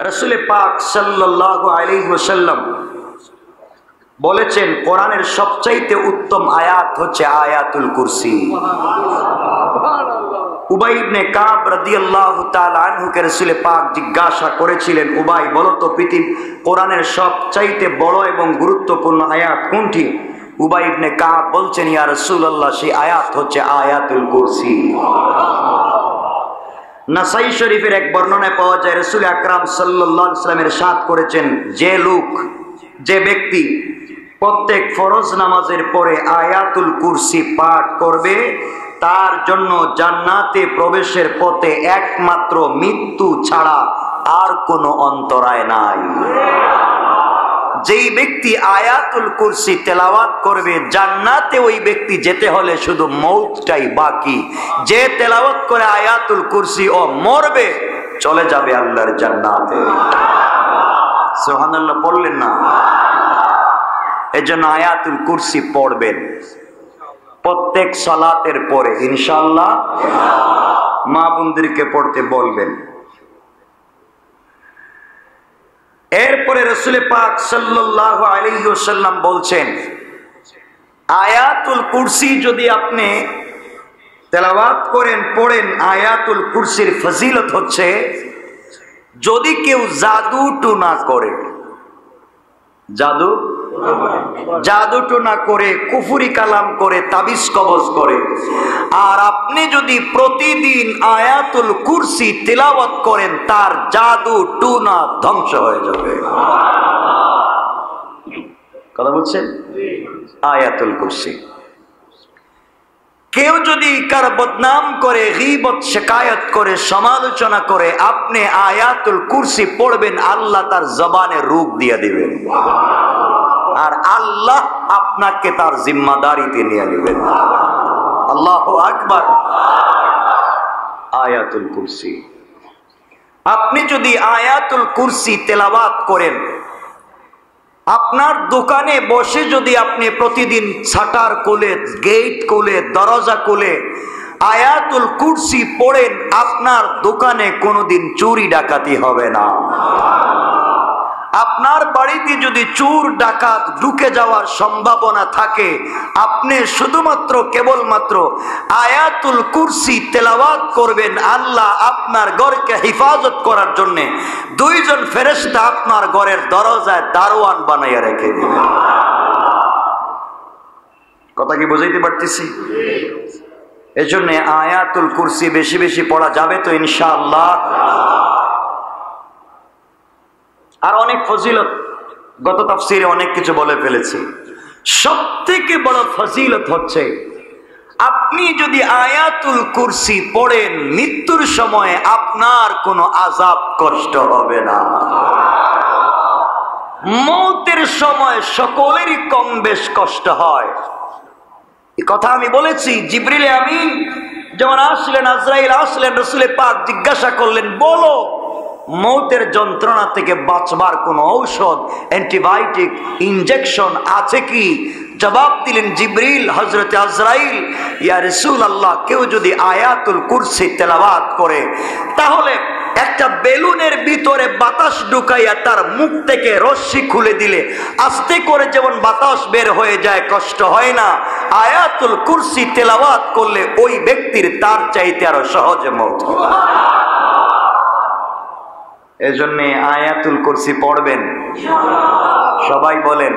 রাসূল পাক সাল্লাল্লাহু আলাইহি ওয়াসাল্লাম বলেছেন কোরআনের সবচাইতে উত্তম আয়াত হচ্ছে আয়াতুল কুরসি। উবাই ইবনে কাব রাদিয়াল্লাহু তাআলা আনহুকে রাসূল পাক জিজ্ঞাসা করেছিলেন, উবাই বলো তো কোরআনের সবচাইতে বড় এবং গুরুত্বপূর্ণ আয়াত কোনটি? উবাই ইবনে কাব বলছেন, ইয়া রাসূলুল্লাহ, সেই আয়াত হচ্ছে আয়াতুল কুরসি। নাসাই শরীফের এক বর্ণনায় পাওয়া যায় রাসূল আকরাম সাল্লাল্লাহু আলাইহি ওয়াসাল্লাম ইরশাদ করেছেন, যে ব্যক্তি প্রত্যেক ফরজ নামাজের পরে আয়াতুল কুরসি পাঠ করবে তার জন্য জান্নাতে প্রবেশের পথে একমাত্র মৃত্যু ছাড়া আর কোনো অন্তরায় নাই। যেই ব্যক্তি আয়াতুল কুরসি তেলাওয়াত করবে জান্নাতে ওই ব্যক্তি যেতে হলে শুধু মৌতটাই বাকি। যে তেলাওয়াত করে আয়াতুল কুরসি ও মরবে চলে যাবে আল্লাহর জান্নাতে। সুবহানাল্লাহ পড়লেন না? এজন্য আয়াতুল কুরসি পড়বেন প্রত্যেক সালাতের পরে ইনশাআল্লাহ। মা বোনদেরকে পড়তে বলবেন। এরপরে রাসূল পাক সাল্লাল্লাহু আলাইহি ওয়াসাল্লাম বলছেন, আয়াতুল কুরসি যদি আপনি তেলাওয়াত করেন, পড়েন, আয়াতুল কুরসির ফজিলত হচ্ছে যদি কেউ জাদু টুনা করে, জাদু টুনা করে, কুফরি কালাম করে, তাবিজ কবজ করে, আর আপনি যদি প্রতিদিন আয়াতুল কুরসি তিলাওয়াত করেন তার জাদু টুনা ধ্বংস হয়ে যাবে। কথা বলছেন? আয়াতুল কুরসি। কেউ যদি কার বদনাম করে, গীবত শিকায়ত করে, সমালোচনা করে, আপনি আয়াতুল কুরসি পড়বেন, আল্লাহ তার জবানে রূপ দিয়ে দিবেন আর আল্লাহ আপনাকে তার জিম্মাদারিতে নিয়ে নেবেন। আল্লাহু আকবার। আয়াতুল কুরসি। আপনি যদি আয়াতুল কুরসি তেলাওয়াত করেন, আপনার দোকানে বসে যদি আপনি প্রতিদিন শাটার খুলে, গেট খুলে, দরজা খুলে আয়াতুল কুরসি পড়েন, আপনার দোকানে কোনোদিন চুরি ডাকাতি হবে না। আপনার বাড়িতে যদি চোর ডাকাত ঢুকে যাওয়ার সম্ভাবনা থাকে, আপনি শুধুমাত্র কেবলমাত্র আয়াতুল কুরসি তেলাওয়াত করবেন, আল্লাহ আপনার ঘরকে হেফাজত করার জন্য দুইজন ফেরেশতা আপনার ঘরের দরজায় দারোয়ান বানাইয়া রেখে দিবেন। কথা কি বুঝাইতে পারতেছি? এই জন্য আয়াতুল কুরসি বেশি বেশি পড়া যাবে তো ইনশাআল্লাহ। আর অনেক ফজিলত, গত তাফসীরে অনেক কিছু বলে ফেলেছি। সবথেকে বড় ফজিলত হচ্ছে আপনি যদি আয়াতুল কুরসি পড়েন, মৃত্যুর সময় আপনার কোনো আযাব কষ্ট হবে না। মৌতের সময় সকলেরই কম বেশ কষ্ট হয়, এই কথা আমি বলেছি। জিবরিল আমিন যখন আসলেন, আজরাইল আসলেন, রাসূল পাক জিজ্ঞাসা করলেন, বলো মৌতের যন্ত্রণা থেকে বাঁচবার কোন ঔষধ, অ্যান্টিবায়োটিক, ইনজেকশন আছে কি? জবাব দিলেন জিবরিল, হযরত আজরাইল, ইয়া রাসূলুল্লাহ, কেউ যদি আয়াতুল কুরসি তেলাওয়াত করে তাহলে একটা বেলুনের ভিতরে বাতাস ঢুকাইয়া তার মুখ থেকে রশ্মি খুলে দিলে আস্তে করে যেমন বাতাস বের হয়ে যায়, কষ্ট হয় না। আয়াতুল কুরসি তেলাওয়াত করলে ওই ব্যক্তির তার চাইতে আরো সহজে মওত। এজন্য আয়াতুল কুরসি পড়বেন সবাই, বলেন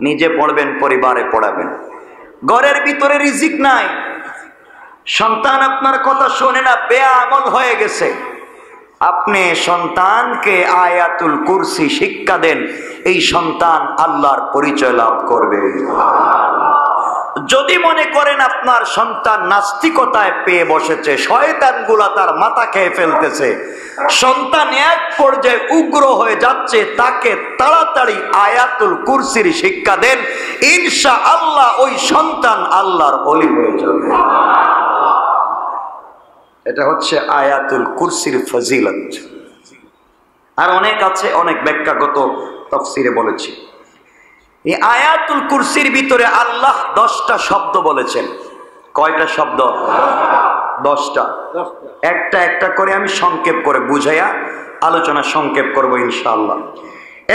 নিজে পড়বেন, পরিবারে পড়াবেন। ঘরের ভিতরে রিজিক নাই, সন্তান আপনার কথা শোনে না, বেআমল হয়ে গেছে, আপনি সন্তানকে আয়াতুল কুরসি শিক্ষা দেন, এই সন্তান আল্লাহর পরিচয় লাভ করবে। যদি মনে করেন আপনার সন্তান নাস্তিকতায় পেয়ে বসেছে, শয়তানগুলা তার মাথা খেয়ে ফেলতেছে, সন্তান এক পর্যায়ে উগ্র হয়ে যাচ্ছে, তাকে তাড়াতাড়ি আয়াতুল কুরসির শিক্ষা দেন, ইনশাআল্লাহ ওই সন্তান আল্লাহর ওলি হয়ে যাবে। এটা হচ্ছে আয়াতুল কুরসির ফজিলত। আর অনেক আছে, অনেক ব্যাখ্যাগত তাফসীরে বলেছি। এই আয়াতুল কুরসির ভিতরে আল্লাহ 10টা শব্দ বলেছেন। কয়টা শব্দ? 10টা। একটা একটা করে আমি সংক্ষেপ করে বুঝাইয়া আলোচনা সংক্ষেপ করব ইনশাআল্লাহ।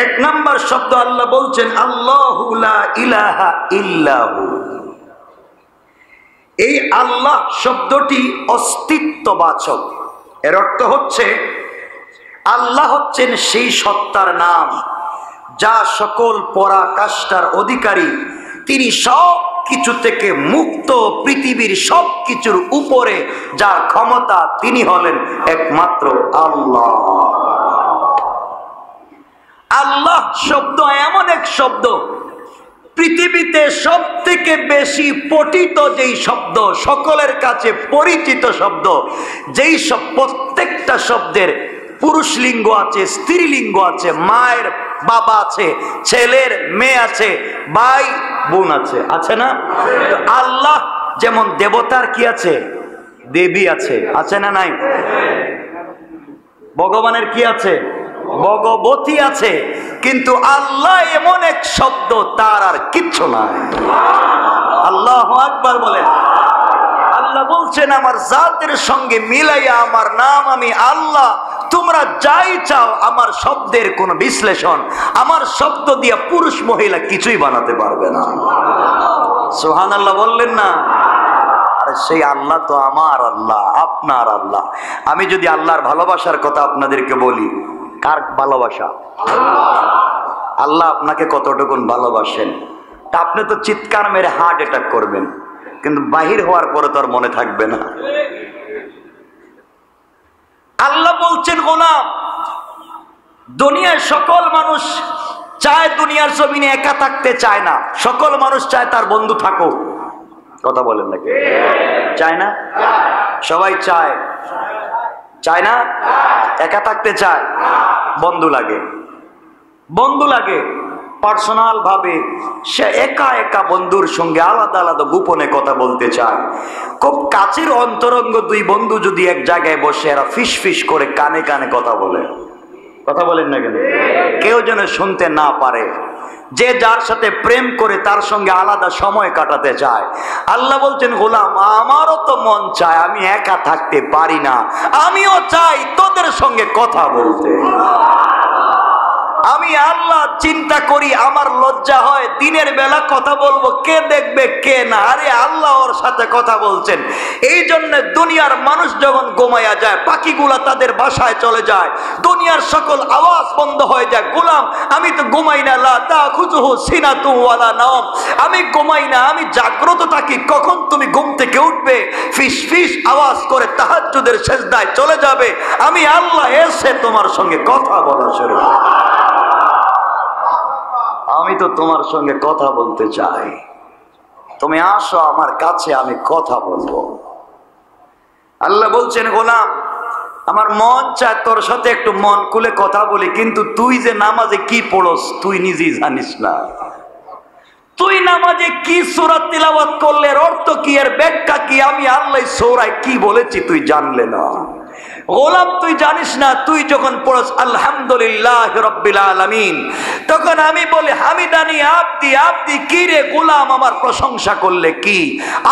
1 নাম্বার শব্দ আল্লাহ বলছেন আল্লাহু লা ইলাহা ইল্লাহু। এই আল্লাহ শব্দটি অস্তিত্ববাচক। এর অর্থ হচ্ছে আল্লাহ হচ্ছেন সেই সত্তার নাম যা সকল পরাকাষ্ঠার অধিকারী। তিনি সব কিছু থেকে মুক্ত, পৃথিবীর সব কিছুর উপরে যার ক্ষমতা, তিনি হলেন একমাত্র আল্লাহ। আল্লাহ শব্দ এমন এক শব্দ, পৃথিবীতে সব থেকে বেশি পঠিত যেই শব্দ, সকলের কাছে পরিচিত শব্দ, যেই সব প্রত্যেকটা শব্দের পুরুষ লিঙ্গ আছে, স্ত্রীলিঙ্গ আছে, মায়ের বাবা আছে, ছেলের মেয়ে আছে, ভাই বোন আছে, আছে না? আল্লাহ যেমন দেবতার কি আছে, দেবী আছে, আছে না নাই? ভগবানের কি আছে, ভগবতী আছে। কিন্তু আল্লাহ এমন এক শব্দ, তার আর কিচ্ছু নাই। আল্লাহু আকবার বলেন। আল্লাহ বলছেন আমার জাতের সঙ্গে মিলাইয়া আমার নাম আমি আল্লাহ। তোমরা যাই চাও, আমার শব্দের কোন বিশ্লেষণ, আমার শব্দ দিয়া পুরুষ মহিলা কিছুই বানাতে পারবে না। সুবহানাল্লাহ বললেন না? আরে সেই আল্লাহ তো আমার আল্লাহ, আপনার আল্লাহ। আমি যদি আল্লাহর ভালোবাসার কথা আপনাদেরকে বলি, কার ভালোবাসা? আল্লাহ আপনাকে কতটুকুন ভালোবাসেন তা আপনি তো চিৎকার মেরে হার্ট অ্যাটাক করবেন, কিন্তু বাহির হওয়ার পরে তো আর মনে থাকবে না। আল্লাহ বলছেন গোলাম, দুনিয়ার সকল মানুষ চায় দুনিয়ার জমিনে একা থাকতে চায় না, সকল মানুষ চায় তার বন্ধু থাকুক। কথা বলেন নাকি? চায় না? সবাই চায়, চায় না? একা থাকতে চায়, বন্ধু লাগে, বন্ধু লাগে। পার্সোনাল ভাবে সে একা একা বন্ধুর সঙ্গে আলাদা আলাদা গোপনে কথা বলতে চায়। খুব কাছের অন্তরঙ্গ দুই বন্ধু যদি এক জায়গায় বসে এরা ফিস ফিস করে কানে কানে কথা বলে, কথা বলেন না কেন? কেউ যেন শুনতে না পারে। যে যার সাথে প্রেম করে তার সঙ্গে আলাদা সময় কাটাতে চায়। আল্লাহ বলছেন গোলাম, আমারও তো মন চায়, আমি একা থাকতে পারি না, আমিও চাই তোদের সঙ্গে কথা বলতে। আমি আল্লাহ চিন্তা করি, আমার লজ্জা হয় দিনের বেলা কথা বলবো, কে দেখবে কে না। আরে আল্লাহ ওর সাথে কথা বলছেন। এই জন্য দুনিয়ার মানুষ যখন ঘুমায়া যায়, পাখিগুলা তাদের বাসায় চলে যায়, দুনিয়ার সকল আওয়াজ বন্ধ হয়ে যায়। গোলাম, আমি তো ঘুমাই না, লা তাখুযুহু সিনাতুন ওয়ালা নাওম। আমি ঘুমাই না, আমি জাগ্রত থাকি। কখন তুমি ঘুম থেকে উঠবে, ফিস ফিস আওয়াজ করে তাহাজ্জুদের সেজদায় চলে যাবে, আমি আল্লাহ এসে তোমার সঙ্গে কথা বলা শুরু করব। আমি তো তোমার সঙ্গে কথা বলতে চাই, তুমি আসো আমার কাছে, আমি কথা বলবো। আল্লাহ বলছেন গোলাম, আমার মন চায় তোর সাথে একটু মন খুলে কথা বলি, কিন্তু তুই যে নামাজে কি পড়স তুই নিজেই জানিস না। তুই নামাজে কি সূরা তিলাওয়াত করলে, এর অর্থ কি, এর ব্যাখ্যা কি, আমি আল্লাহ সূরায় কি বলেছি তুই জানলে না। গোলাম তুই জানিস না, তুই যখন পড়স আলহামদুলিল্লাহ রাব্বিল আলামিন, তখন আমি বলি হামিদানি আব্দি আব্দি, কি রে গোলাম আমার প্রশংসা করলে কি?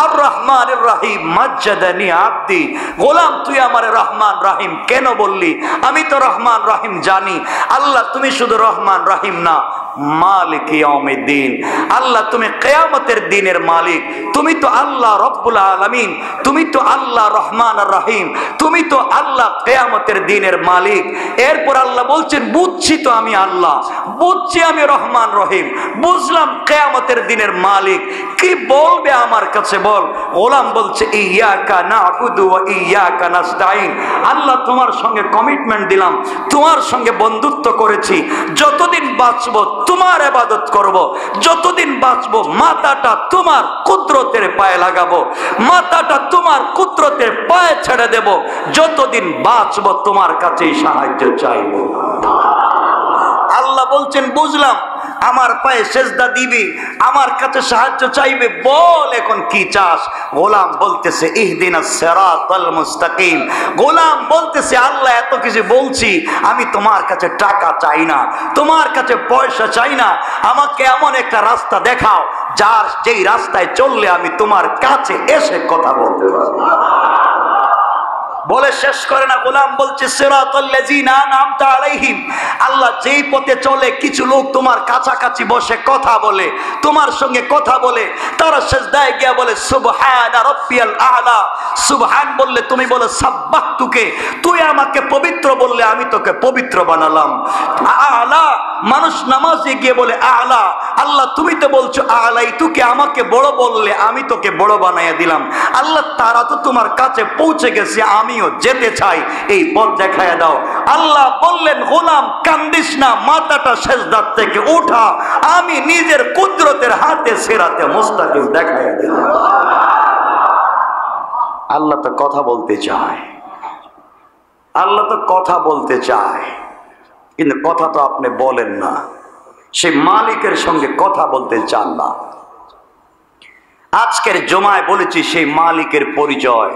আর রহমানির রহিম মাজ্জাদানি আব্দি, গোলাম তুই আমার রহমান রহিম কেন বললি? আমি তো রহমান রহিম জানি। আল্লাহ তুমি শুধু রহমান রহিম না, মালিক ইয়াউমিদ্দিন, আল্লাহ তুমি কিয়ামতের দিনের মালিক। তুমি তো আল্লাহ রব্বুল আলামিন, তুমি তো আল্লাহ রহমান আর রহিম, তুমি তো আল্লাহ কিয়ামতের দিনের মালিক। এরপর আল্লাহ বলছেন বুঝছি তো আমি আল্লাহ, বুঝছি আমি রহমান রহিম, বুঝলাম কিয়ামতের দিনের মালিক। কি বলবে আমার কাছে বল? গোলাম বলছে ইয়াকা না'বুদু ওয়া ইয়াকা নাস্তাইন। আল্লাহ তোমার সঙ্গে কমিটমেন্ট দিলাম, তোমার সঙ্গে বন্ধুত্ব করেছি, যতদিন বাঁচবো তোমার ইবাদত করব, যতদিন বাঁচবো মাথাটা তোমার কুদরতের পায়ে লাগাবো, মাথাটা তোমার কুদরতের পায়ে ছেড়ে দেব, যতদিন বাঁচবো তোমার কাছেই সাহায্য চাইবো। আল্লাহ বলছেন বুঝলাম, আমার পায়ে সেজদা দিবি, আমার কাছে সাহায্য চাইবে, বল এখন কি চাস? গোলাম বলতেছে ইহদিনাস সিরাতাল মুস্তাকিম। গোলাম বলতেছে আল্লাহ এত কিছু বলছি, আমি তোমার কাছে টাকা চাই না, তোমার কাছে পয়সা চাই না, আমাকে এমন একটা রাস্তা দেখাও যেই রাস্তায় চললে আমি তোমার কাছে এসে কথা বলতে পারবো। বলে শেষ করে না, গোলাম বলছে সিরাতাল্লাযীনা আনআমতা আলাইহিম, আল্লাহ যেই পথে চলে কিছু লোক তোমার কাছাকাছি বসে কথা বলে, তোমার সঙ্গে কথা বলে, তারা সিজদায় গিয়ে বলে সুবহানা রাব্বিয়াল আ'লা, সুবহান বললে তুমি বলো সাব্বাহতুকে, তুই আমাকে পবিত্র বললে আমি তোকে পবিত্র বানালাম। আ'লা মানুষ নামাজে গিয়ে বলে আ'লা, আল্লাহ তুমি তো বলছো আ'লাই, তুকে আমাকে বড় বললে আমি তোকে বড় বানাইয়া দিলাম। আল্লাহ তারা তো তোমার কাছে পৌঁছে গেছে, আমিও যেতে চাই, এই পথ দেখাইয়া দাও। আল্লাহ বললেন গোলাম কান্দিস না, মাথাটা সিজদার থেকে উঠা, আমি নিজের কুদরতের হাতে সিরাতে মুস্তাকিম দেখাইয়া দিলাম। আল্লাহ তো কথা বলতে চায়, আল্লাহ তো কথা বলতে চায়, কিন্তু কথা তো আপনি বলেন না, সে মালিকের সঙ্গে কথা বলতে চান না। আজকের জমায় বলেছি সেই মালিকের পরিচয়।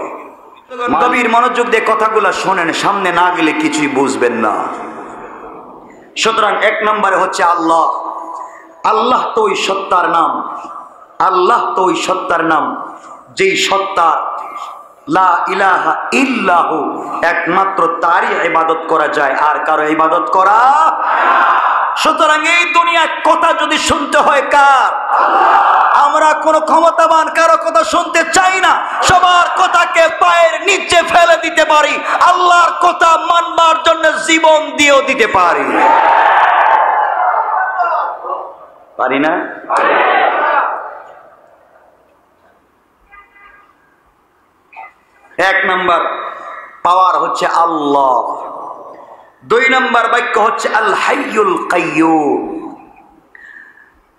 গভীর মনোযোগ দিয়ে কথাগুলো শোনেন, সামনে না গেলে কিছুই বুঝবেন না। সুতরাং এক নম্বরে হচ্ছে আল্লাহ। আল্লাহ তো ওই সত্তার নাম, আল্লাহ তো ওই সত্তার নাম যেই সত্তা লা ইলাহা ইল্লাহু, একমাত্র তারই ইবাদত করা যায়, আর কারো ইবাদত করা। সুতরাং এই দুনিয়ার কথা যদি শুনতে হয় কার? আমরা কোনো ক্ষমতাবান কারো কথা শুনতে চাই না, সবার কথাকে পায়ের নিচে ফেলে দিতে পারি, আল্লাহর কথা মানবার জন্য জীবন দিয়েও দিতে পারি, পারি না? এক নম্বর পাওয়ার হচ্ছে আল্লাহ। দুই নম্বর বাক্য হচ্ছে আল হাইয়ুল কাইয়্যুম।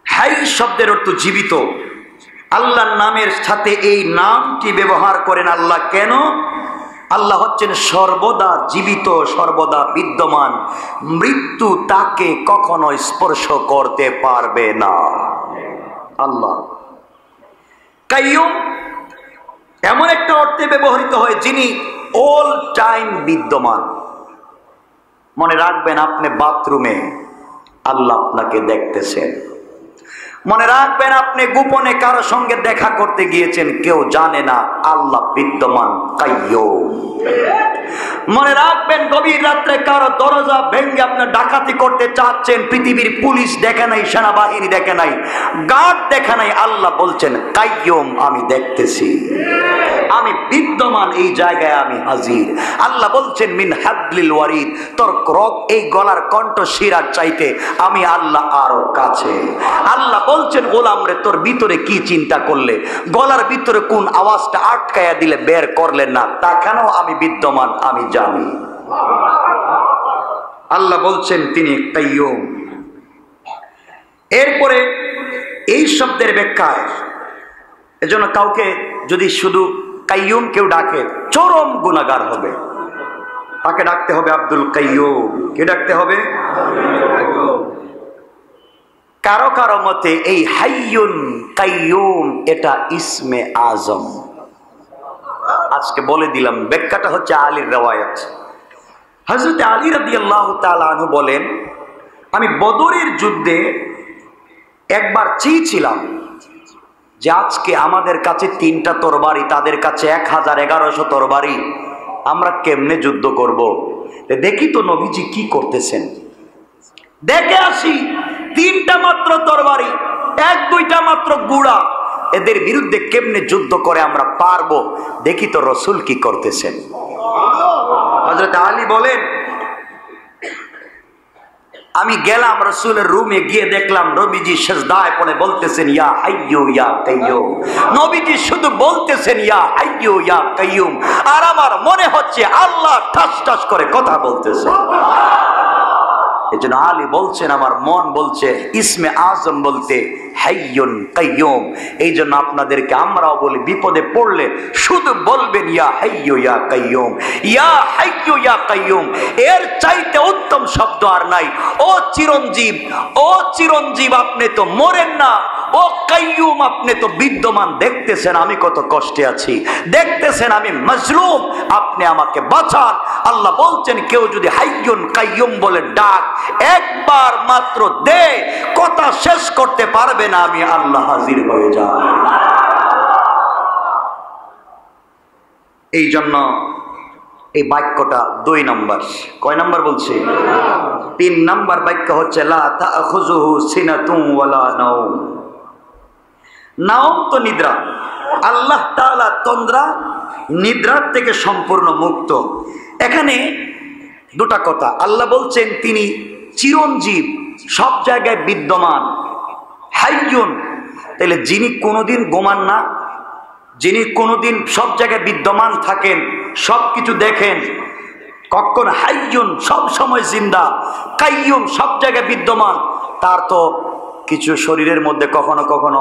হাই শব্দের অর্থ জীবিত। আল্লাহর নামের সাথে এই নামটি ব্যবহার করেন আল্লাহ কেন? আল্লাহ হচ্ছেন সর্বদা জীবিত, সর্বদা বিদ্যমান, মৃত্যু তাকে কখনো স্পর্শ করতে পারবে না। আল্লাহ কাইয়্যুম এমন একটা অর্থে ব্যবহৃত হয় যিনি অল টাইম বিদ্যমান। মনে রাখবেন আপনি বাথরুমে, আল্লাহ আপনাকে দেখতেছেন। মনে রাখবেন আপনি গোপনে কারো সঙ্গে দেখা করতে গিয়েছেন, কেউ জানে না, আল্লাহ বিদ্যমান কাইয়্যুম। মনে রাখবেন গভীর রাত্রে কারো দরজা ভেঙে আপনি ডাকাতি করতে চাচ্ছেন, পৃথিবীর পুলিশ দেখে নাই, সেনাবাহিনী দেখে নাই, গার্ড দেখে নাই, আল্লাহ বলছেন কাইয়্যুম, আমি দেখতেছি, আমি বিদ্যমান, এই জায়গায় আমি হাজির। আল্লাহ বলছেন মিন হাবলিল ওয়ারিদ, তোর এই গলার কণ্ঠ শিরার চাইতে আমি আল্লাহ আরো কাছে। আল্লাহ বলছেন গোলাম রে, তোর ভিতরে কি চিন্তা করলে, গলার ভিতরে কোন আওয়াজটা আটকায়া দিলে বের করলেন না, তা কেন আমি বিদ্যমান, আমি জানি। আল্লাহ বলছেন তিনি কাইয়্যুম। এরপরে এই শব্দের ব্যাখ্যায়, এজন্য কাউকে যদি শুধু কাইয়্যুম কেউ ডাকে, চরম গুনাহগার হবে। তাকে ডাকতে হবে আব্দুল কাইয়্যুম। কে ডাকতে হবে? কারো কারো মতে এই হাইয়ুন কাইয়্যুম এটা ইসমে আজম। আজকে বলে দিলাম, ব্যাখ্যাটা হচ্ছে আলীর রওয়ায়াত। হযরত আলী রাদিয়াল্লাহু তাআলা আনহু বলেন, আমি বদরের যুদ্ধে একবার চেয়েছিলাম যে আজকে আমাদের কাছে 3টা তরবারি, তাদের কাছে 1000-1100 তরবারি, আমরা কেমনে যুদ্ধ করব? দেখি তো নবীজি কি করতেছেন, দেখে আসি। 3টা মাত্র তরবারি, 1-2টা মাত্র গুড়া, এদের বিরুদ্ধে কেমনে যুদ্ধ করে আমরা পারবো, দেখি তো রসুল কি করতেছেন। হযরত আলী বলেন, আমি গেলাম রসুলের রুমে, গিয়ে দেখলাম নবীজি সিজদায় পড়ে বলতেছেন ইয়া হাইয়্যু ইয়া কাইয়্যুম। নবীজি শুধু বলতেছেন ইয়া হাইয়্যু ইয়া কাইয়্যুম, আর আমার মনে হচ্ছে আল্লাহ ঠাস ঠাস করে কথা বলতেছে। এজন্য আলী বলছেন, আমার মন বলছে ইসমে আজম বলতে হাইয়ুন কাইয়্যুম। এই জন্য আপনাদেরকে আমরাও বলি, বিপদে পড়লে শুধু বলবেন ইয়া হাইয়্যু ইয়া কাইয়্যুম, ইয়া হাইয়্যু ইয়া কাইয়্যুম। এর চাইতে উত্তম শব্দ আর নাই। ও চিরঞ্জীব, ও চিরঞ্জীব, আপনি তো মরেন না, ও কাইয়্যুম, আপনি তো বিদ্যমান, দেখতেছেন আমি কত কষ্টে আছি, দেখতেছেন আমি মজলুম, আপনি আমাকে বাঁচান। আল্লাহ বলছেন কেউ যদি হাইয়ুন কাইয়্যুম বলে ডাক, একবার মাত্র দে, কথা শেষ করতে পারবে না, আমি আল্লাহ হাজির হয়ে যাব। এই জন্য এই বাক্যটা 2 নম্বর। কয় নম্বর বলছি? 3 নম্বর বাক্য হচ্ছে লা তাখুযুহু সিনাতুন ওয়ালা নাওম। নাওম তো নিদ্রা, আল্লাহ তাআলা তন্দ্রা নিদ্রার থেকে সম্পূর্ণ মুক্ত। এখানে দুটা কথা, আল্লাহ বলছেন তিনি চিরঞ্জীব, সব জায়গায় বিদ্যমান, হাইয়ুন। তাহলে যিনি কোনোদিন ঘুমান না, যিনি কোনোদিন সব জায়গায় বিদ্যমান থাকেন, সব কিছু দেখেন, কখন হাইয়ুন সব সময় জিন্দা, কাইয়ুম সব জায়গায় বিদ্যমান, তার তো কিছু শরীরের মধ্যে কখনো কখনো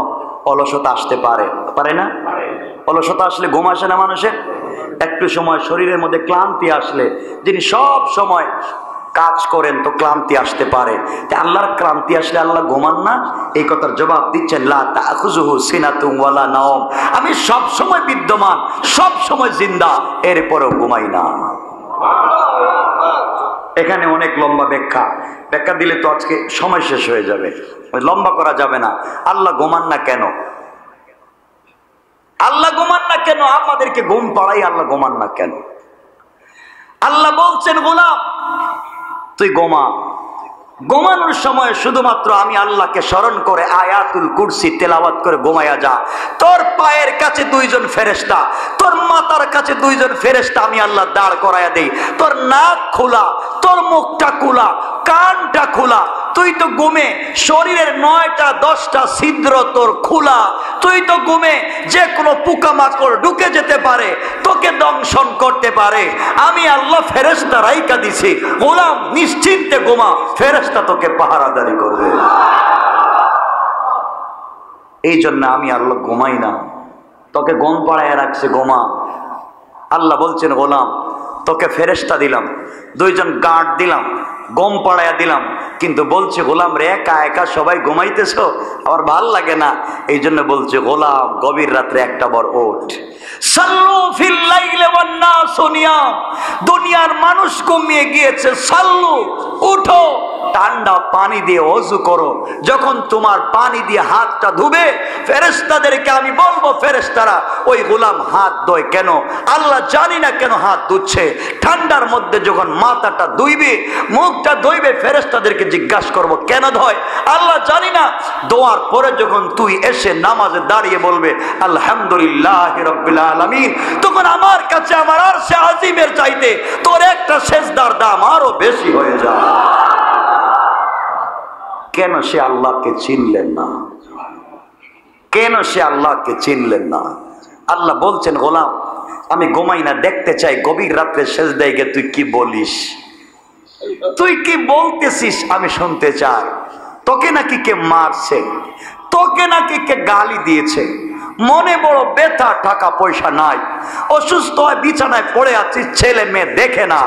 অলসতা আসতে পারে না? অলসতা আসলে ঘুম আসে না মানুষের? একটু সময় শরীরের মধ্যে ক্লান্তি আসলে, যিনি সব সময় কাজ করেন তো ক্লান্তি আসতে পারে। আল্লাহর ক্লান্তি আসলে আল্লাহ ঘুমান না? এই কথার জবাব দিচ্ছেন লা তাখুযুহু সিনাতুন ওয়ালা নাওম, আমি সব সময় বিদ্যমান, সব সময় জিন্দা, এরপরেও ঘুমাই না। এখানে অনেক লম্বা ব্যাখ্যা দিলে তো আজকে সময় শেষ হয়ে যাবে, লম্বা করা যাবে না। আল্লাহ ঘুমান না কেন? আল্লাহ ঘুমান না কেন? আমাদেরকে ঘুম পাড়াই, আল্লাহ ঘুমান না কেন? আল্লাহ বলছেন গোলাম তুই ঘুমা, ঘুমানোর সময় শুধুমাত্র আমি আল্লাহকে স্মরণ করে আয়াতুল কুরসি তেলাওয়াত করে ঘুমায়া যা। তোর পায়ের কাছে 2 জন ফেরেশতা, তোর মাথার কাছে 2 জন ফেরেশতা আমি আল্লাহ দাঁড় করায়া দেই। তোর নাক খোলা, তোর মুখটা খোলা, কানটা খোলা, তুই তো ঘুমে শরীরের 9টা 10টা ছিদ্র তোর খোলা, তুই তো ঘুমে যে কোনো পোকামাকড় ঢুকে যেতে পারে, তোকে দংশন করতে পারে। আমি আল্লাহ ফেরেশতা রাইখা দিছি, গোলাম নিশ্চিন্তে ঘুমা, ফেরেশতা তোকে পাহারাদারি করবে। এই জন্য আমি আল্লাহ ঘুমাই না, তোকে ঘুম পাড়ায় রাখছে, ঘুমা। আল্লাহ বলছেন গোলাম তোকে ফেরেশতা দিলাম, 2 জন গার্ড দিলাম, ঘুম পাড়াইয়া দিলাম, কিন্তু বলছে গোলাম রে একা একা সবাই ঘুমাইতেছ, আমার ভাল লাগে না। এই জন্য বলছে গোলাম গভীর রাত্রে একটা বার ওঠ, সাল্লু ফিল লাইলি ওয়ান নাসু নিয়াম, দুনিয়ার মানুষ ঘুমিয়ে গিয়েছে, সাল্লু উঠো, ঠান্ডা পানি দিয়ে ওযু করো। যখন তোমার পানি দিয়ে হাতটা ধুবে, ফেরেশতাদেরকে আমি বলবো ফেরেশতারা ওই গোলাম হাত ধোয় কেন? আল্লাহ জানি না কেন হাত ধুচ্ছে। ঠান্ডার মধ্যে যখন মাথাটা ধুইবে, মুখটা ধুইবে, ফেরেশতাদেরকে জিজ্ঞাসা করবো কেন ধয়? আল্লাহ জানি না। দোয়ার পরে যখন তুই এসে নামাজে দাঁড়িয়ে বলবে আলহামদুলিল্লাহি রাব্বিল আলামিন, তখন আমার কাছে আমার আরশে আজিমের চাইতে তোর একটা সেজদার দাম আরো বেশি হয়ে যায়। কেন সে আল্লাহকে চিনলেন না? কেন সে আল্লাহকে চিনলেন না? আল্লাহ বলছেন গোলাম আমি ঘুমাই না, দেখতে চাই গভীর রাত্রে সেজদায় গিয়ে তুই কি বলিস, তুই কি বলতেছিস আমি শুনতে চাই। তোকে নাকি কে মারছে, তোকে নাকি কে গালি দিয়েছে, মনে বড় ব্যথা, টাকা পয়সা নাই, অসুস্থ হয় বিছানায় পড়ে আছিস, ছেলে মেয়ে দেখে না,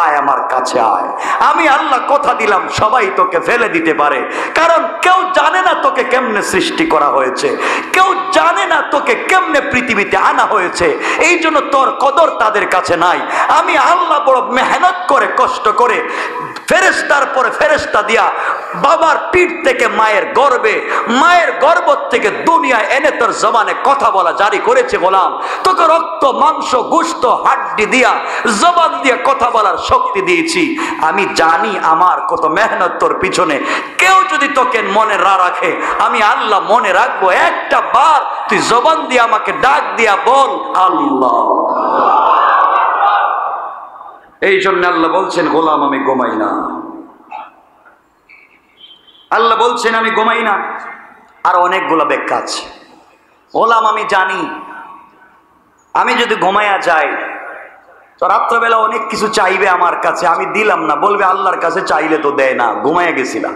আয় আমার কাছে আয়। আমি আল্লাহ কথা দিলাম সবাই তোকে ফেলে দিতে পারে, কারণ কেউ জানে না তোকে কেমনে সৃষ্টি করা হয়েছে, কেউ জানে না তোকে কেমনে পৃথিবীতে আনা হয়েছে, এই জন্য তোর কদর তাদের কাছে নাই। আমি আল্লাহ বড় মেহনত করে কষ্ট করে ফেরেশতার পরে ফেরেশতা দিয়া বাবার পিঠ থেকে মায়ের গর্ভে, মায়ের গর্ভ থেকে দুনিয়ায় এনে তোর জবানে কথা বলা জারি করেছে গোলাম। তোকে রক্ত মাংস গোশত হাড্ডি দিয়া জবান দিয়ে কথা বলার শক্তি দিয়েছি। আমি জানি আমার কত মেহনত তোর পিছনে। কেউ যদি তোকে মনে না রাখে, আমি আল্লাহ মনে রাখবো। একটা বার তুই জবান দিয়ে আমাকে ডাক দিয়া বল আল্লাহ। এই জন্য আল্লাহ বলছেন গোলাম আমি ঘুমাই না। আল্লাহ বলছেন আমি ঘুমাই না। আর অনেকগুলো ব্যাখ্যা আছে। গোলাম আমি জানি আমি যদি ঘুমাইয়া যাই তো রাত্রবেলা অনেক কিছু চাইবে আমার কাছে, আমি দিলাম না, বলবে আল্লাহর কাছে চাইলে তো দেয় না, ঘুমাইয়া গেছিলাম,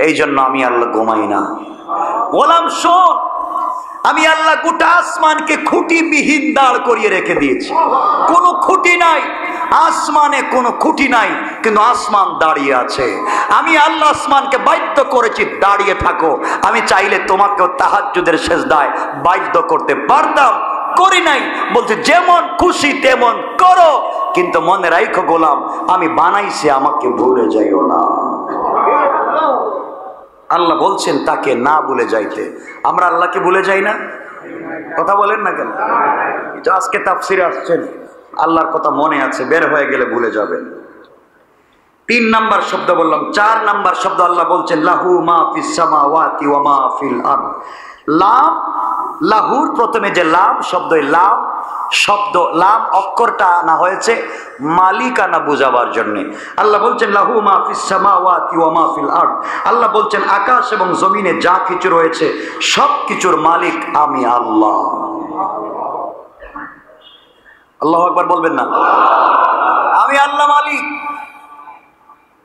এই জন্য আমি আল্লাহ ঘুমাই না। গোলাম শোন, আমি আল্লাহ গোটা আসমানকে খুঁটি বিহীন দাঁড় করিয়ে রেখে দিয়েছি। কোনো খুঁটি নাই আসমানে, কোনো খুঁটি নাই, কিন্তু আসমান দাঁড়িয়ে আছে। আমি আল্লাহ আসমানকে বাধ্য করেছি দাঁড়িয়ে থাকো। আমি চাইলে তোমাকেও তাহাজ্জুদের সেজদায় বাধ্য করতে পারতাম, করি নাই। বলছে যেমন খুশি তেমন করো, কিন্তু মনে রাখো গোলাম আমি বানাইছি, আমাকে ভুলে যাইও না। আল্লাহ বলছেন তাকে না ভুলে যাইতে। আমরা আল্লাহকে ভুলে যাই না? কথা বলেন না কেন? আজকে তাফসিরে আসছেন আল্লাহর কথা মনে আছে, বের হয়ে গেলে ভুলে যাবেন। 3 নাম্বার শব্দ বললাম। 4 নাম্বার শব্দ আল্লাহ বলছেন লাহু মা ফিস সামাওয়াতি ওয়া মা ফিল আরদ। লাম, লাহুর প্রথমে যে লাম শব্দ, লাম শব্দ, লাম অক্ষরটা আনা হয়েছে মালিকানা বুঝাবার জন্য। আল্লাহ বলছেন লাহু মা ফিস সামাওয়াতি ওয়া মা ফিল আরদ। আল্লাহ বলছেন আকাশ এবং জমিনে যা কিছু রয়েছে সব কিছুর মালিক আমি আল্লাহ। আল্লাহু আকবার বলবেন না? আমি আল্লাহ মালিক।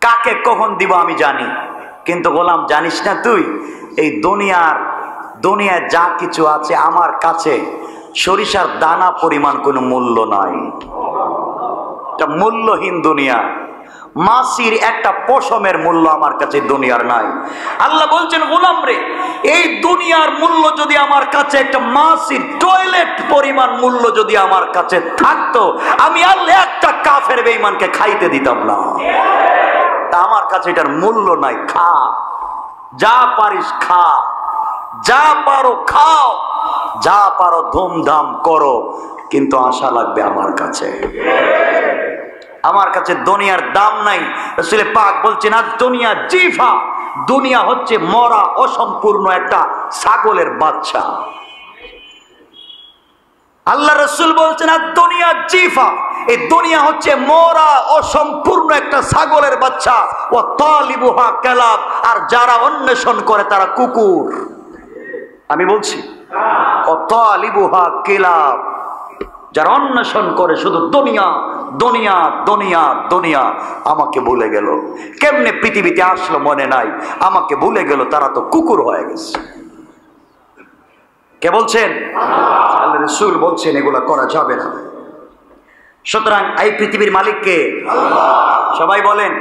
কাকে কখন দিব আমি জানি, কিন্তু গোলাম জানিস না তুই এই দুনিয়ায় যা কিছু আছে আমার কাছে সরিষার দানা পরিমাণ কোনো মূল্য নাই। এটা মূল্যহীন দুনিয়া। মাছির একটা পশমের মূল্য আমার কাছে দুনিয়ার নাই। আল্লাহ বলছেন গোলাম রে, এই দুনিয়ার মূল্য যদি আমার কাছে একটা মাছির টয়লেট পরিমাণ মূল্য যদি আমার কাছে থাকতো, আমি আল্লাহ একটা কাফের বেঈমানকে খাইতে দিতাম না। তা আমার কাছে এটার মূল্য নাই। খা, যা পারিস খা, যা পারো খাও, যা পারো ধুমধাম করো, কিন্তু আশা লাগবে আমার কাছে। আমার কাছে দুনিয়ার দাম নাই। রাসূল পাক বলছেন আর দুনিয়া জিফা, দুনিয়া হচ্ছে মরা অসম্পূর্ণ একটা ছাগলের বাচ্চা। আল্লাহ রাসূল বলছেন আর দুনিয়া জিফা, এই দুনিয়া হচ্ছে মরা অসম্পূর্ণ একটা ছাগলের বাচ্চা। ও তালিবুহা কালাব, আর যারা অন্বেষণ করে তারা কুকুর। আমি বলছি ও তালিবুহা কালাব, যারা অন্বেষণ করে শুধু দুনিয়া দুনিয়া দুনিয়া দুনিয়া। আমাকে ভুলে গেল, কেমনে পৃথিবীতে আসলো মনে নাই, আমাকে ভুলে গেল, তারা তো কুকুর হয়ে গেছে। কে বলছেন? আল্লাহ রাসূল বলছেন এগুলা করা যাবে না। সুতরাং এই পৃথিবীর মালিক কে? সবাই বলেন।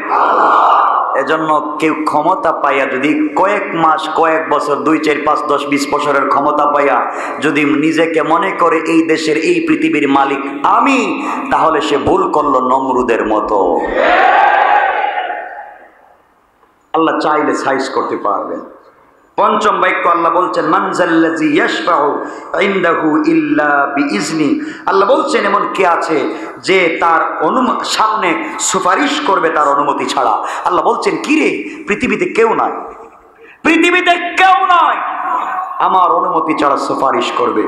এজন্য কেউ ক্ষমতা পাইয়া যদি কয়েক মাস, কয়েক বছর, 2, 4, 5, 10, 20 বছরের ক্ষমতা পাইয়া যদি নিজেকে মনে করে এই দেশের এই পৃথিবীর মালিক আমি, তাহলে সে ভুল করলো নমরুদের মতো। আল্লাহ চাইলে সাইজ করতে পারবেন। পঞ্চম বাক্য আল্লাহ বলছেন মানজাল্লাযী ইয়াশফাউ ইনদাহু ইল্লা বিইজনি। আল্লাহ বলছেন এমন কে আছে যে তার সামনে সুপারিশ করবে তার অনুমতি ছাড়া। আল্লাহ বলছেন কি রে, পৃথিবীতে কেউ নাই, পৃথিবীতে কেউ নাই আমার অনুমতি ছাড়া সুপারিশ করবে।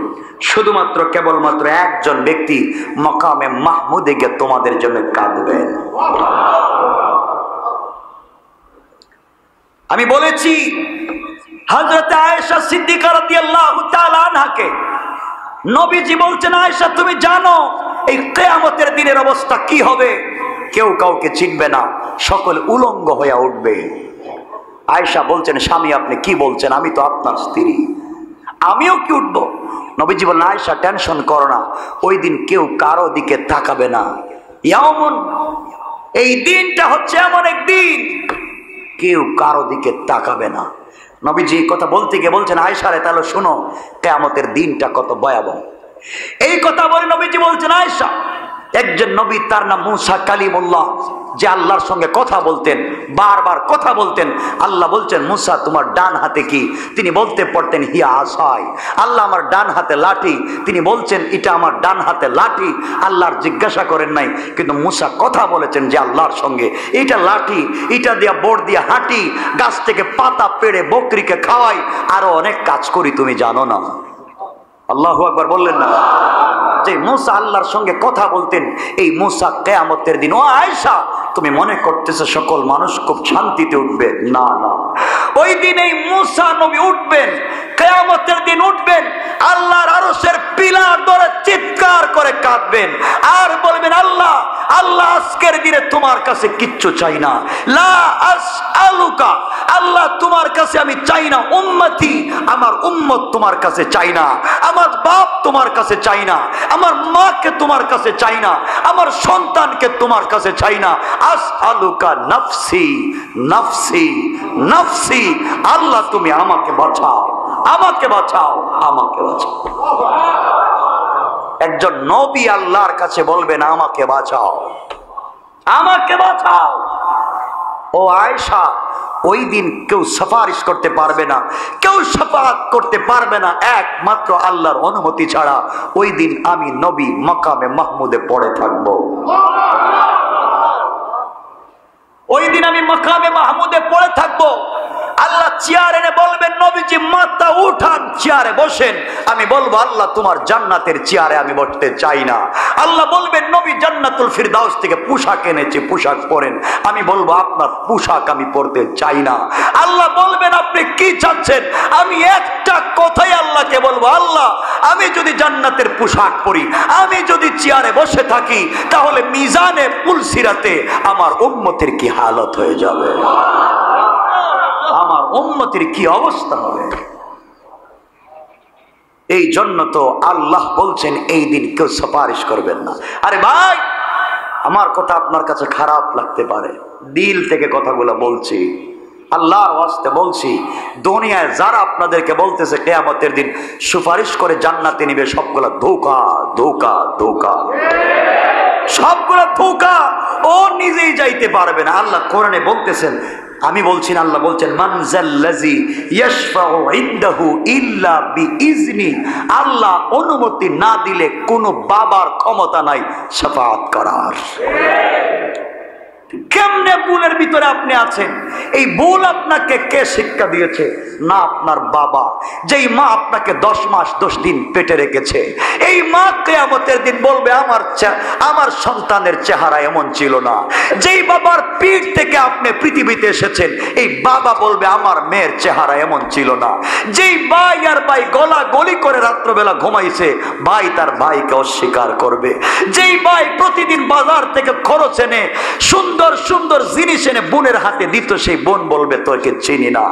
শুধুমাত্র কেবলমাত্র একজন ব্যক্তি মাকামে মাহমুদে গিয়ে তোমাদের জন্য কাঁদবে। আমি বলেছি হযরত আয়েশা সিদ্দিকা রাদিয়াল্লাহু তাআলা আনহাকে নবীজি বলছেন আয়েশা তুমি জানো এই কিয়ামতের দিনের অবস্থা কি হবে? কেউ কাউকে চিনবে না, সকলে উলঙ্গ হয়ে উঠবে। আয়েশা বলছেন স্বামী আপনি কি বলছেন, আমি তো আপনার স্ত্রী, আমিও কি উঠবো? নবীজি বলেন আয়েশা টেনশন করো না, ওই দিন কেউ কারো দিকে তাকাবে না। ইয়াউমুন, এই দিনটা হচ্ছে এমন এক দিন কেউ কারো দিকে তাকাবে না। নবীজি কথা বলতে গিয়ে বলছেন আয়েশা রে তাহলে শোনো কিয়ামতের দিনটা কত ভয়াবহ। এই কথা বলে নবীজি বলছেন আয়েশা একজন নবী তার নাম মুসা কালিমুল্লাহ, যে আল্লাহর সঙ্গে কথা বলতেন, বারবার কথা বলতেন। আল্লাহ বলছেন মুসা তোমার ডান হাতে কি? তিনি বলতে পারতেন হিয়া আসাই। আল্লাহ আমার ডান হাতে লাঠি। তিনি বলছেন এটা আমার ডান হাতে লাঠি। আল্লাহর জিজ্ঞাসা করেন নাই, কিন্তু মুসা কথা বলেছেন যে আল্লাহর সঙ্গে এটা লাঠি, এটা দিয়া বোর্ড দিয়া হাঁটি, গাছ থেকে পাতা পেড়ে বকরিকে খাওয়াই, আরো অনেক কাজ করি তুমি জানো না। আল্লাহু আকবার বললেন না? যে মুসা আল্লাহর সঙ্গে কথা বলতেন, এই মুসা কিয়ামতের দিন। ও আয়েশা তুমি মনে করতেছো সকল মানুষ খুব শান্তিতে উঠবে? না না, ওই দিন এই মুসা নবী উঠবেন, কিয়ামতের দিন উঠবেন, আল্লাহর আরশের পিলার ধরে চিৎকার করে কাঁদবেন আর বলবেন আল্লাহ আল্লাহ আজকের দিনে তোমার কাছে কিচ্ছু চাই না, লা আসআলুকা, আল্লাহ তোমার কাছে আমি চাই না উম্মতি, আমার উম্মত তোমার কাছে চাই না, আমার বাপ তোমার কাছে চাই না, আমার মাকে তোমার কাছে চাই না, আমার সন্তানকে তোমার কাছে চাই না, আসআলুকা নাফসি নাফসি নাফসি, আল্লাহ তুমি আমাকে বাঁচাও, আমাকে বাঁচাও, আমাকে বাঁচাও। একজন নবী আল্লাহর কাছে বলবেন আমাকে বাঁচাও, আমাকে বাঁচাও। ও আয়েশা ওই দিন কেউ সুপারিশ করতে পারবে না, কেউ শাফাআত করতে পারবে না একমাত্র আল্লাহর অনুমতি ছাড়া। ওই দিন আমি নবী মাকামে মাহমুদে পড়ে থাকবো। ওই দিন আমি মাকামে মাহমুদে পড়ে থাকবো। আল্লাহ চেয়ার এনে বলবেন, নবীজি মাথা উঠান, চেয়ারে বসেন। আমি বলবো, আল্লাহ তোমার জান্নাতের চেয়ারে আমি বসতে চাই না। আল্লাহ বলবেন, নবী জান্নাতুল ফিরদাউস থেকে পোশাক এনেছে, পোশাক পরেন। আমি বলবো, আপনার পোশাক আমি পরতে চাই না। আল্লাহ বলবেন, আপনি কি চাচ্ছেন? আমি একটা কথাই আল্লাহকে বলবো, আল্লাহ আমি যদি জান্নাতের পোশাক পরি, আমি যদি চেয়ারে বসে থাকি, তাহলে মিজানে পুলসিরাতে আমার উম্মতের কি হালত হয়ে যাবে, আমার উম্মতের কি অবস্থা হবে। এই জন্য তো আল্লাহ বলছেন এই দিন কেউ সুপারিশ করবেন না। আরে ভাই, আমার কথা আপনার কাছে খারাপ লাগতে পারে, দিল থেকে কথাগুলো বলছি, আল্লাহর ওয়াস্তে বলছি। দুনিয়ায় যারা আপনাদেরকে বলতেছে কিয়ামতের দিন সুপারিশ করে জান্নাতে নিবে, সবগুলা ধোঁকা ধোঁকা ধোঁকা, সবগুলা ধোঁকা। ও নিজেই যাইতে পারবে না। আল্লাহ কোরআনে বলতেছেন, আমি বলছি না, আল্লাহ বলছেন, মানজাল্লাযী ইয়াশফাউ ইনদাহু ইল্লা বিইজনি। আল্লাহ অনুমতি না দিলে কোনো বাবার ক্ষমতা নাই শাফাআত করার। কেমনে ভুলের ভিতরে আপনি আছেন? এই ভুল আপনাকে কে শিক্ষা দিয়েছে? না আপনার বাবা, যেই মা আপনাকে 10 মাস 10 দিন পেটে রেখেছে। এই মা কিয়ামতের দিন বলবে, আমার সন্তানের চেহারা এমন ছিল না। যেই বাবার পিঠ থেকে আপনি পৃথিবীতে এসেছেন, এই বাবা বলবে, আমার মেয়ের চেহারা এমন ছিল না। যেই ভাই আর ভাই গলা গলি করে রাত্রবেলা ঘুমাইছে, ভাই তার ভাইকে অস্বীকার করবে। যেই ভাই প্রতিদিন বাজার থেকে খরচ এনে সুন্দর সুন্দর জিনিস এনে বোনের হাতে দিত, সেই বোন বলবে, তোকে চিনি না।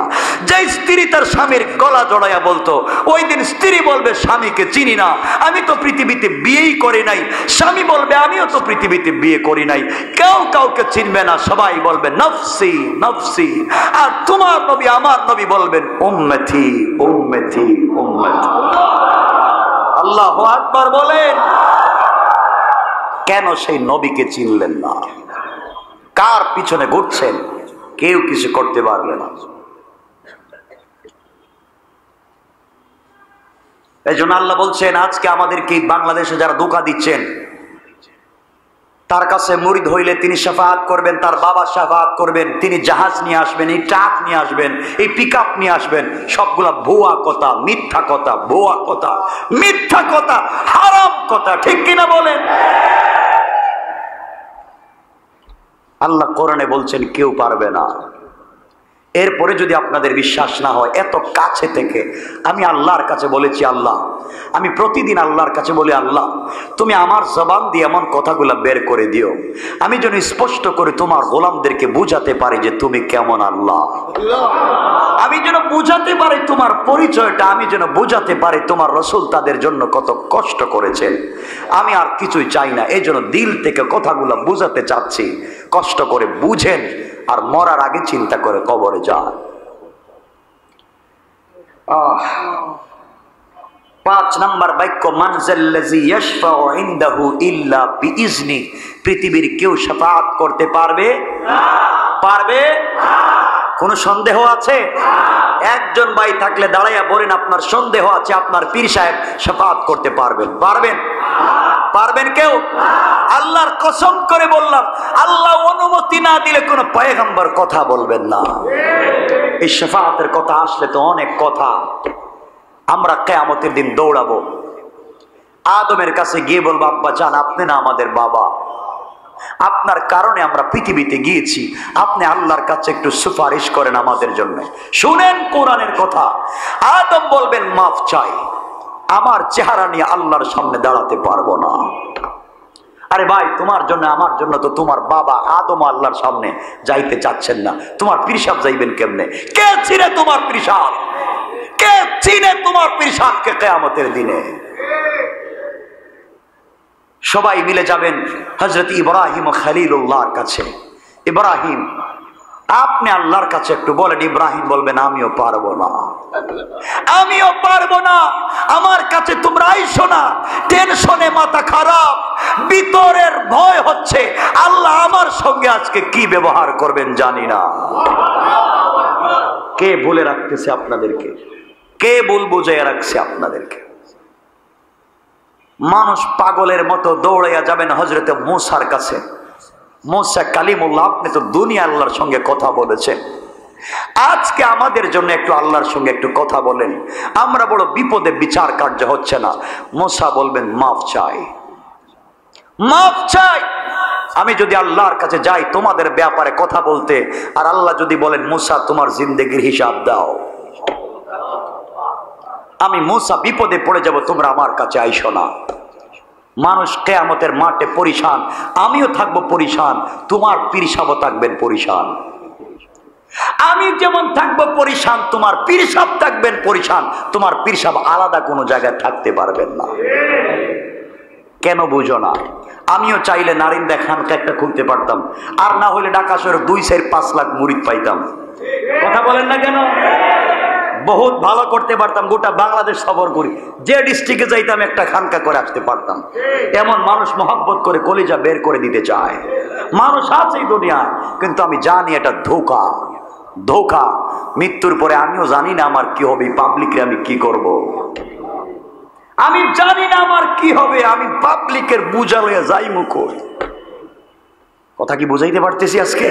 যে স্ত্রী তার স্বামীর গলা জড়াইয়া বলতো, ওই দিন স্ত্রী বলবে, স্বামীকে চিনি না, আমি তো পৃথিবীতে বিয়েই করি নাই। স্বামী বলবে, আমিও তো পৃথিবীতে বিয়ে করি নাই। কেউ কাউকে চিনবে না, সবাই বলবে নফসি নফসি। আর তোমার নবী, আমার নবী বলবেন, উম্মতি উম্মতি উম্মতি। আল্লাহু আকবার বলেন। কেন সেই নবীকে চিনলেন না? কার পিছনে ঘুরছেন? কেউ কিছু করতে পারবে না। এই জন্য আল্লাহ বলছেন, আজকে আমাদেরকে বাংলাদেশে যারা ধোঁকা দিচ্ছেন, তার কাছে মুরিদ হইলে তিনি শাফাআত করবেন, তার বাবা শাফাআত করবেন, তিনি জাহাজ নিয়ে আসবেন, এই ট্রাক নিয়ে আসবেন, এই পিকআপ নিয়ে আসবেন। সবগুলা ভুয়া কথা, মিথ্যা কথা, ভুয়া কথা, মিথ্যা কথা, হারাম কথা, ঠিক কিনা বলেন? আল্লাহ কোরআনে বলছেন কেউ পারবে না। এরপরে যদি আপনাদের বিশ্বাস না হয়, এত কাছে থেকে আমি আল্লাহর কাছে বলেছি, আল্লাহ আমি প্রতিদিন আল্লাহর কাছে বলি, আল্লাহ তুমি আমার জবান দিয়ে এমন কথাগুলো বের করে দিও, আমি যেন স্পষ্ট করে তোমার গোলামদেরকে বুঝাতে পারি যে তুমি কেমন আল্লাহ। আমি যেন বুঝাতে পারি তোমার পরিচয়টা, আমি যেন বুঝাতে পারি তোমার রাসূল তাদের জন্য কত কষ্ট করেছেন। আমি আর কিছুই চাই না। এই জন্য দিল থেকে কথাগুলো বুঝাতে চাচ্ছি। কষ্ট করে বুঝেন, আর মরার আগে চিন্তা করে কবরে যান। 5 নম্বর বাক্য, মানজাল্লাযী ইয়াশফাউ ইনদাহু ইল্লা বিইজনি। পৃথিবীর কেউ শাফাআত করতে পারবে না। পারবে না? কোন সন্দেহ আছে? একজন ভাই থাকলে দাঁড়াইয়া বলেন, আপনার সন্দেহ আছে, আপনার পীর সাহেব শাফাআত করতে পারবেন? পারবেন? পারবেন কেউ? আল্লাহর কসম করে বললাম, আল্লাহ অনুমতি না দিলে কোন পয়গম্বর কথা বলবেন না। এই শাফাআতের কথা আসলে তো অনেক কথা। আমরা কিয়ামতের দিন দৌড়াবো, আদমের কাছে গিয়ে বলবো, আব্বা জান আপনি না আমাদের বাবা, আপনার কারণে আমরা পৃথিবীতে গিয়েছি, আপনি আল্লাহর কাছে একটু সুপারিশ করেন আমাদের জন্য। শুনেন কোরআনের কথা। আদম বলবেন, মাফ চাই, আমার চেহারা নিয়ে আল্লাহর সামনে দাঁড়াতে পারবো না। আরে ভাই, তোমার জন্য আমার জন্য তো তোমার বাবা আদম আল্লাহর সামনে যাইতে চাচ্ছেন না, তোমার পীর সাহেব যাইবেন কেমনে? কে চিনে তোমার পীর সাহেব? কে চিনে তোমার পীর সাহেবকে কিয়ামতের দিনে? সবাই মিলে যাবেন হযরত ইব্রাহিম খলিলুল্লাহর কাছে। ইব্রাহিম, আপনি আল্লাহর কাছে একটু বলেন। ইব্রাহিম বলবেন, আমিও পারবো না, আমিও পারবো না, আমার কাছে তোমরা আইসো না। টেনশনে মাথা খারাপ, ভিতরের ভয় হচ্ছে, আল্লাহ আমার সঙ্গে আজকে কি ব্যবহার করবেন জানি না। কে বলে রাখতেছে আপনাদেরকে? কে বল বুঝাইয়া রাখছে আপনাদেরকে? মানুষ পাগলের মতো দৌড়াইয়া যাবেন হযরতে মূসার কাছে। মূসা কালিমুল্লাহ, আপনি তো দুনিয়া আল্লাহর সঙ্গে কথা বলেছেন, আজকে আমাদের জন্য একটু আল্লাহর সঙ্গে একটু কথা বলেন, আমরা বড় বিপদে, বিচার কার্য হচ্ছে না। মূসা বলবেন মাফ চাই, মাফ চাই। আমি যদি আল্লাহর কাছে যাই তোমাদের ব্যাপারে কথা বলতে, আর আল্লাহ যদি বলেন মূসা তোমার জিন্দেগির হিসাব দাও, আমি মূসা বিপদে পড়ে যাব, তোমরা আমার কাছে আইসো না। মানুষ কিয়ামতের মাঠে পরিশান, আমিও থাকবো পরিশান, তোমার পীর সাহেবও থাকবেন পরিশান। আমি যেমন থাকবো পরিশান, তোমার পীর সাহেব থাকবেন পরিশান। তোমার পীর সাহেব আলাদা কোনো জায়গায় থাকতে পারবেন না। কেন বুঝো না? আমিও চাইলে নারিন্দা খানকে একটা খুলতে পারতাম, আর না হলে ঢাকা শহরে 2-5 লাখ মুরিদ পাইতাম। কথা বলেন না কেন? বহুত ভালো করতে পারতাম, গোটা বাংলাদেশ সফর করি, যে ডিস্ট্রিক্টে যাইতাম একটা খানকা করে আসতে পারতাম। এমন মানুষ মহব্বত করে কলিজা বের করে দিতে চায়, মানুষ আছে এই দুনিয়ায়, কিন্তু আমি জানি এটা ধোঁকা, ধোঁকা। মৃত্যুর পরে আমিও জানি না আমার কি হবে, পাবলিকরে আমি কি করব, আমি জানি না আমার কি হবে, আমি পাবলিকের বুঝা লইয়া যাই মুখ। কথা কি বুঝাইতে পারতেছি আজকে?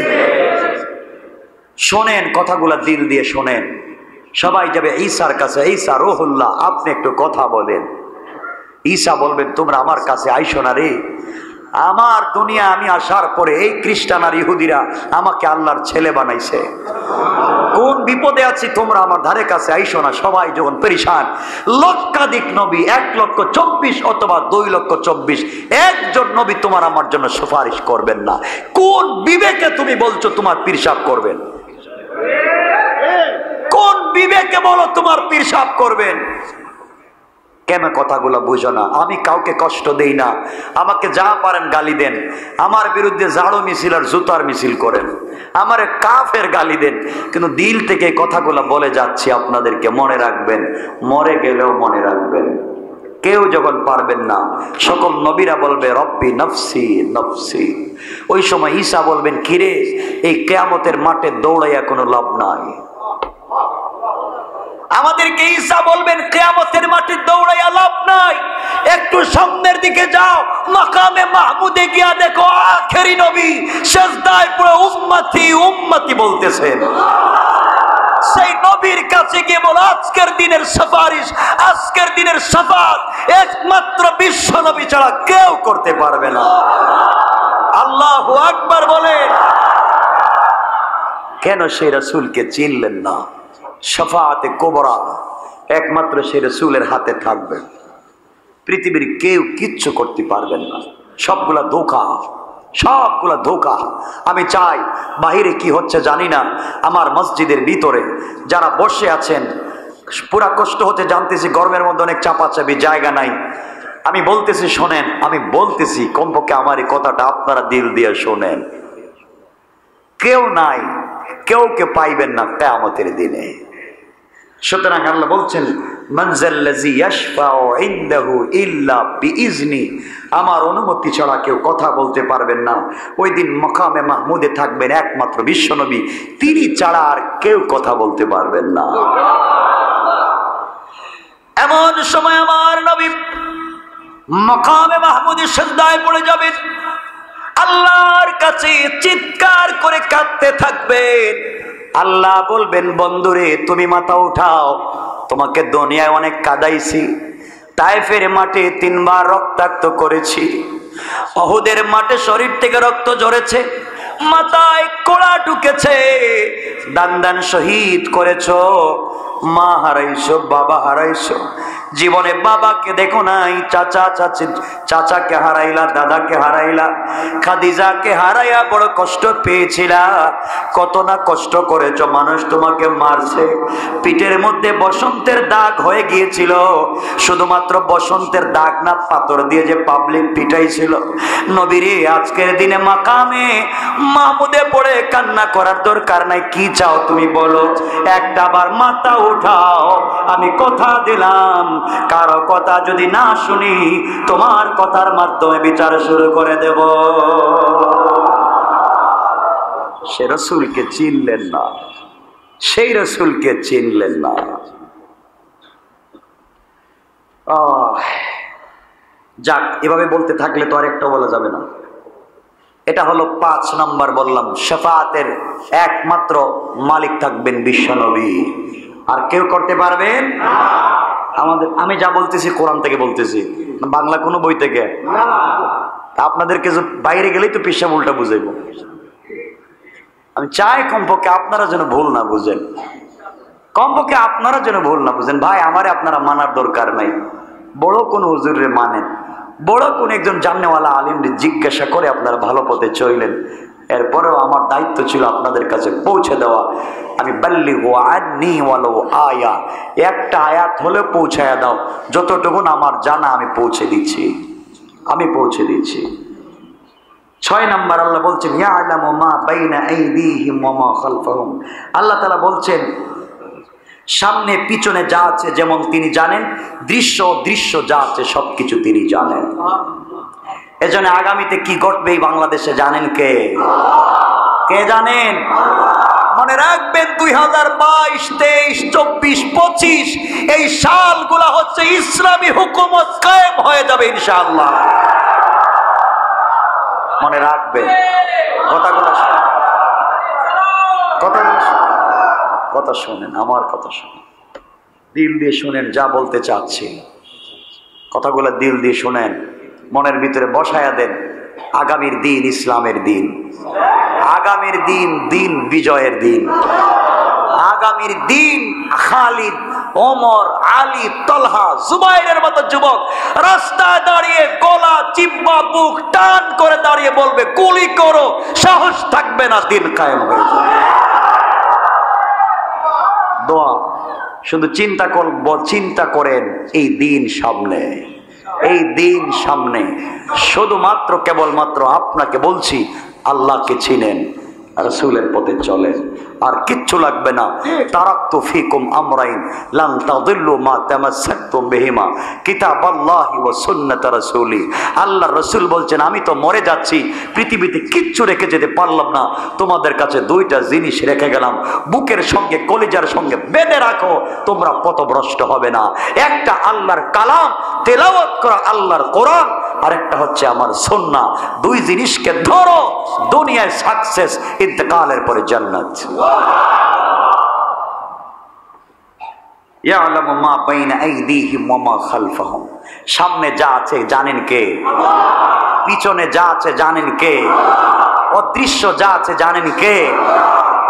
শোনেন কথাগুলা, দিল দিয়ে শোনেন। সবাই যাবে ঈসার কাছে, ঈসা রুহুল্লাহ, আপনি একটু কথা বলেন। ঈসা বলবেন তোমরা আমার কাছে আইসো না রে, আমার দুনিয়া আমি আসার পরে এই খ্রিস্টান আর ইহুদিরা আমাকে আল্লাহর ছেলে বানাইছে, কোন বিপদে আছি, তোমরা আমার ধারে কাছে আইসো না। সবাই যখন পেরেশান, লক্ষাধিক নবী, 1,24,000 অথবা 2,24,000, একজন নবী তোমার আমার জন্য সুপারিশ করবেন না। কোন বিবেকে তুমি বলছো তোমার পীর সাহেব করবেন? কোন বিবেকে বলো তোমার পীর সাহেব করবেন? কেন কথাগুলো বুঝো না? আমি কাউকে কষ্ট দেই না, আমাকে যা পারেন গালি দেন, আমার বিরুদ্ধে ঝাড়ু মিছিল আর জুতার মিছিল করেন, আমারে কাফের গালি দেন, কিন্তু দিল থেকে কথাগুলো বলে যাচ্ছি আপনাদেরকে, মনে রাখবেন, মরে গেলেও মনে রাখবেন। কেউ যখন পারবেন না, সকল নবীরা বলবে রব্বি নফসি নফসি। ওই সময় ঈসা বলবেন কিরে, এই কিয়ামতের মাঠে দৌড়াইয়া কোনো লাভ নাই। আমাদেরকে ঈসা বলবেন কিয়ামতের মাঠে দৌড়াইয়া লাভ নাই, একটু সামনের দিকে যাও, মাকামে মাহমুদে গিয়া দেখো আখেরি নবী সিজদায় পড়ে উম্মতি উম্মতি বলতেছেন। সেই নবীর কাছে গিয়ে বলো আজকের দিনের সুপারিশ, আজকের দিনের শাফাত একমাত্র বিশ্ব নবী ছাড়া কেউ করতে পারবে না। আল্লাহু আকবার বলেন। কেন সেই রাসূলকে চিনলেন না? শাফাআতে কুবরা একমাত্র সেই রাসূলের হাতে থাকবে, পৃথিবীর কেউ কিচ্ছু করতে পারবেন না। সবগুলা ধোঁকা, সবগুলা ধোঁকা। আমি চাই, বাহিরে কি হচ্ছে জানি না, আমার মসজিদের ভিতরে যারা বসে আছেন পুরা কষ্ট হতে জানতেছি, গরমের মধ্যে অনেক চাপাচাপি, জায়গা নাই। আমি বলতেছি শোনেন, আমি বলতেছি কমপক্ষে আমার এই কথাটা আপনারা দিল দিয়ে শোনেন। কেউ নাই, কেউকে পাইবেন না কিয়ামতের দিনে। সুতরাং আল্লাহ বলছেন মানজাল্লাযী ইয়াশফাউ ইনদাহু ইল্লা বিইজনি, আমার অনুমতি ছাড়া কেউ কথা বলতে পারবেন না। ওই দিন মাকামে মাহমুদে থাকবেন একমাত্র বিশ্বনবী, তিনি ছাড়া আর কেউ কথা বলতে পারবেন না। এমন সময় আমার নবী মাকামে মাহমুদে সিজদায় পড়ে যাবেন, আল্লাহর কাছে চিৎকার করে কাঁদতে থাকবেন। আল্লাহ বলবেন বন্ধুরে তুমি মাথা উঠাও, তোমাকে দুনিয়ায় অনেক কাঁদাইছি, তায়েফের মাঠে 3 বার রক্তাক্ত করেছি, উহুদের মাঠে শরীর থেকে রক্ত ঝরেছে, মাথায় কোড়া ঢুকেছে, দান দান শহীদ করেছো, মা হারাইছো, বাবা হারাইছো, জীবনে বাবাকে দেখো নাই, চাচা চাচি চাচাকে হারাইলা, দাদাকে হারাইলা, খাদিজাকে হারাইয়া বড় কষ্ট পেয়েছিলা, কত না কষ্ট করেছো, মানুষ তোমাকে মারছে, পিঠের মধ্যে বসন্তের দাগ হয়ে গিয়েছিল, শুধুমাত্র বসন্তের দাগ না, পাথর দিয়ে যে পাবলিক পিটাইছিল। নবীরে আজকের দিনে মাকামে মাহমুদে পড়ে কান্না করার দরকার নাই, কি চাও তুমি বলো, একটা বার মাথা উঠাও, আমি কথা দিলাম কারো কথা যদি না শুনি তোমার কথার মাধ্যমে বিচার শুরু করে দেব। সে রাসূলকে চিনলেন না, সেই রসুলকে চিনলেন না। যাক, এভাবে বলতে থাকলে তো আর একটা বলা যাবে না। এটা হলো 5 নাম্বার বললাম, শাফাআতের একমাত্র মালিক থাকবেন বিশ্বনবী, আর কেউ করতে পারবেন আমাদের। আমি যা বলতেছি কোরআন থেকে বলতেছি, বাংলা কোনো বই থেকে। আপনাদেরকে বাইরে গেলেই তো পেশা উল্টা বুঝাইব। আমি চাই কমপক্ষে আপনারা যেন ভুল না বুঝেন, কমপক্ষে আপনারা যেন ভুল না বুঝেন। ভাই, আমারে আপনারা মানার দরকার নাই। বড় কোন হুজুরে মানেন, বড় কোন একজন জাননেওয়ালা আলিমরে জিজ্ঞাসা করে আপনারা ভালো পথে চললেন। এরপরেও আমার দায়িত্ব ছিল আপনাদের কাছে পৌঁছে দেওয়া। আমি বাল্লিগু আন্নী ওয়ালাউ আয়া, একটা আয়াত হলে পৌঁছায়া দাও, যতটুকু আমার জানা আমি পৌঁছে দিচ্ছি, আমি পৌঁছে দিচ্ছি। 6 নাম্বার আল্লাহ বলছেন ইয়ালামু মা বাইনা আইদিহিম ওয়া মা খালফাহুম। আল্লাহ তাআলা বলছেন সামনে পিছনে যা আছে যেমন তিনি জানেন, দৃশ্য অদৃশ্য যা আছে সবকিছু তিনি জানেন। এজন্য আগামীতে কি ঘটবে এই বাংলাদেশে জানেন কে? কে জানেন? মনে রাখবেন 2022, 23, 24, 25 এই সালগুলা হচ্ছে ইসলামী হুকুমত কায়েম হয়ে যাবে ইনশাআল্লাহ। মনে রাখবেন কথাগুলো, কথা শোনেন, আমার কথা শোনেন, দিল দিয়ে শুনেন যা বলতে চাচ্ছি। কথাগুলো দিল দিয়ে শুনেন, মনের ভিতরে বসায়া দেন। আগামীর দিন ইসলামের দিন, আগামীর দিন দিন বিজয়ের দিন, আগামীর দিন খালিদ, ওমর, আলী, তলহা, জুবাইরের মতো যুবক রাস্তায় দাঁড়িয়ে গলা জিহ্বা বুক টান করে দাঁড়িয়ে বলবে গুলি করো, সাহস থাকবে না, দিন কায়েম হয়ে যাবে। দোয়া শুধু চিন্তা করেন এই দিন সামনে, এই দিন সামনে। শুধুমাত্র কেবলমাত্র আপনাকে বলছি আল্লাহকে চিনেন, রাসূলের পথে চলেন, আর কিচ্ছু লাগবে না। তারাকতু ফিকুম আমরাইন লান তাদিল্লু মা তামাসসাকতুম বিহিমা কিতাবাল্লাহি ওয়া সুন্নাত রাসূলি। আল্লাহর রাসূল বলছেন আমি তো মরে যাচ্ছি, পৃথিবীতে কিচ্ছু রেখে যেতে পারলাম না, তোমাদের কাছে 2টা জিনিস রেখে গেলাম, বুকের সঙ্গে কলিজার সঙ্গে বেঁধে রাখো, তোমরা পথভ্রষ্ট হবে না। একটা আল্লাহর কালাম তেলাওয়াত করা আল্লাহর কোরআন, আর একটা হচ্ছে আমার সুন্নাহ। 2 জিনিসকে ধরো, দুনিয়ায় সাকসেস, ইন্তেকালের পরে জান্নাত। ইয়ালামু মা বাইনা আইদিহিম ওয়া মা খালফাহুম। সামনে যা আছে জানেন কে? পিছনে যা আছে জানেন কে? অদৃশ্য যা আছে জানেন কে?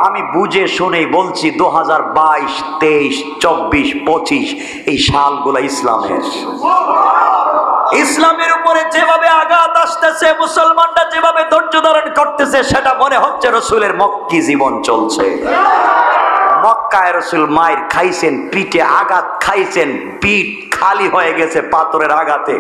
আমি বুঝে শুনেই বলছি 2022, 23, 24, 25 এই সালগুলো ইসলামের। ইসলামের উপরে যেভাবে আঘাত আসতেছে, মুসলমানরা যেভাবে ধৈর্য ধারণ করতেছে, সেটা মনে হচ্ছে রসুলের মক্কি জীবন চলছে। মক্কায় রসুল মায়ের খাইছেন, পিঠে আঘাত খাইছেন, পিঠ খালি হয়ে গেছে পাথরের আঘাতে,